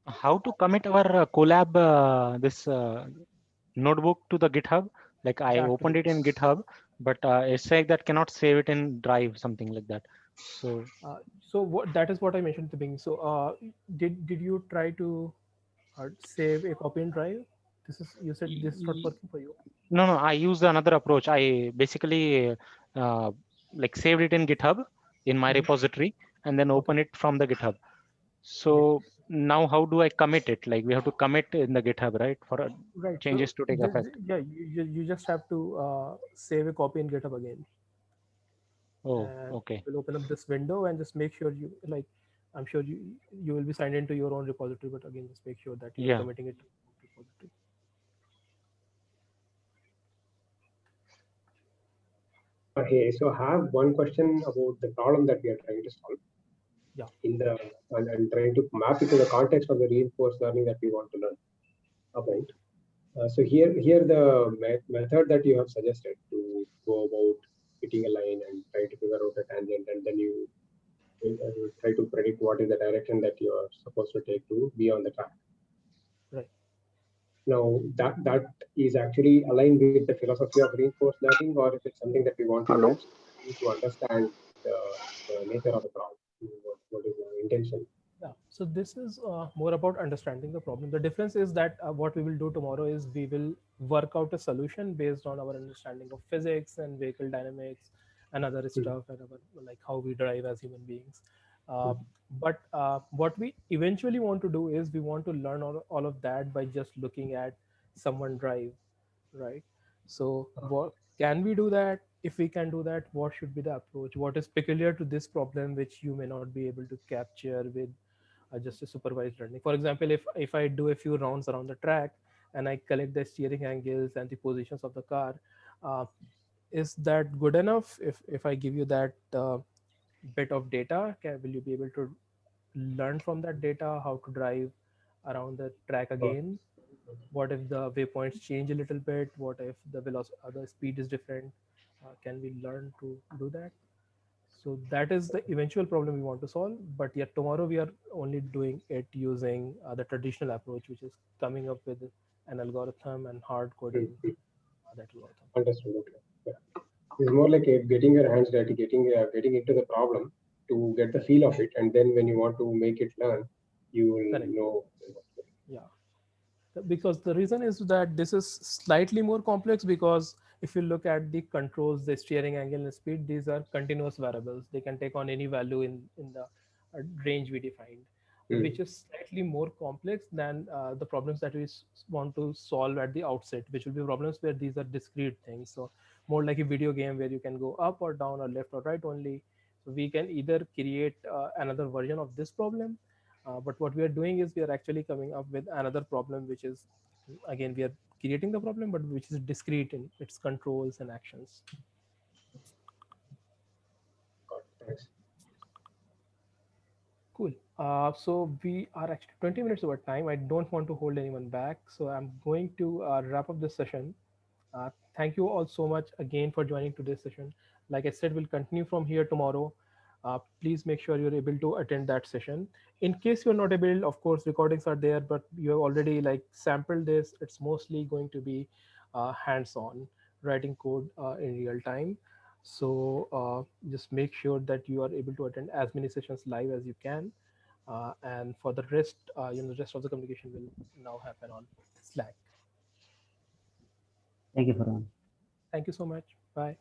Speaker 8: How to commit our collab this notebook to the GitHub? Like I opened it in GitHub, but it's like that cannot save it in Drive, something like that. So
Speaker 1: That is what I mentioned at the beginning. So did you try to save a copy in Drive? You said this is not working for you.
Speaker 8: no, I used another approach. I basically like saved it in GitHub in my repository and then open it from the GitHub. So now how do I commit it? Like we have to commit in the GitHub, right? For
Speaker 1: Right.
Speaker 8: changes to take effect.
Speaker 1: Yeah, you just have to save a copy in GitHub again.
Speaker 8: Oh,
Speaker 1: And
Speaker 8: okay.
Speaker 1: we'll open up this window and just make sure you like. I'm sure you will be signed into your own repository, but again, just make sure that you're
Speaker 8: Yeah.
Speaker 1: committing it to the repository.
Speaker 6: Hey, so I have one question about the problem that we are trying to solve.
Speaker 1: Yeah.
Speaker 6: And trying to map it to the context of the reinforced learning that we want to learn. Okay. So here the method that you have suggested to go about fitting a line and try to figure out a tangent, and then you try to predict what is the direction that you are supposed to take to be on the track.
Speaker 1: Right.
Speaker 6: Now that is actually aligned with the philosophy of reinforced learning, or is it something that we want to use to understand the nature of the problem? What is the intention?
Speaker 1: Yeah, so this is more about understanding the problem. The difference is that what we will do tomorrow is we will work out a solution based on our understanding of physics and vehicle dynamics and other stuff, and like how we drive as human beings. But what we eventually want to do is we want to learn all of that by just looking at someone drive, right? So what can we do that? If we can do that, what should be the approach? What is peculiar to this problem which you may not be able to capture with just a supervised learning? For example, if I do a few rounds around the track and I collect the steering angles and the positions of the car, uh, is that good enough? If I give you that bit of data, will you be able to learn from that data how to drive around the track again? What if the waypoints change a little bit? What if the velocity, the speed is different? Can we learn to do that? So that is the eventual problem we want to solve. But yet tomorrow we are only doing it using the traditional approach, which is coming up with an algorithm and hard coding that algorithm.
Speaker 6: Understood. Okay. Yeah. It's more like getting your hands dirty, getting into the problem to get the feel of it, and then when you want to make it learn, you will know.
Speaker 1: Yeah, because the reason is that this is slightly more complex, because if you look at the controls, the steering angle and speed, these are continuous variables. They can take on any value in the range we defined, which is slightly more complex than the problems that we want to solve at the outset, which will be problems where these are discrete things. So more like a video game where you can go up or down or left or right only. So we can either create another version of this problem, but what we are doing is we are actually coming up with another problem, which is, again, we are creating the problem, but which is discrete in its controls and actions.
Speaker 6: Thanks.
Speaker 1: Cool. So we are actually 20 minutes over time. I don't want to hold anyone back, so I'm going to wrap up this session. Thank you all so much again for joining today's session. Like I said, we'll continue from here tomorrow. Please make sure you're able to attend that session. In case you're not able, of course, recordings are there, but you have already like sampled this. It's mostly going to be hands-on, writing code in real time. So just make sure that you are able to attend as many sessions live as you can. And for the rest, the rest of the communication will now happen on Slack.
Speaker 9: Thank you, Farhan.
Speaker 1: Thank you so much. Bye.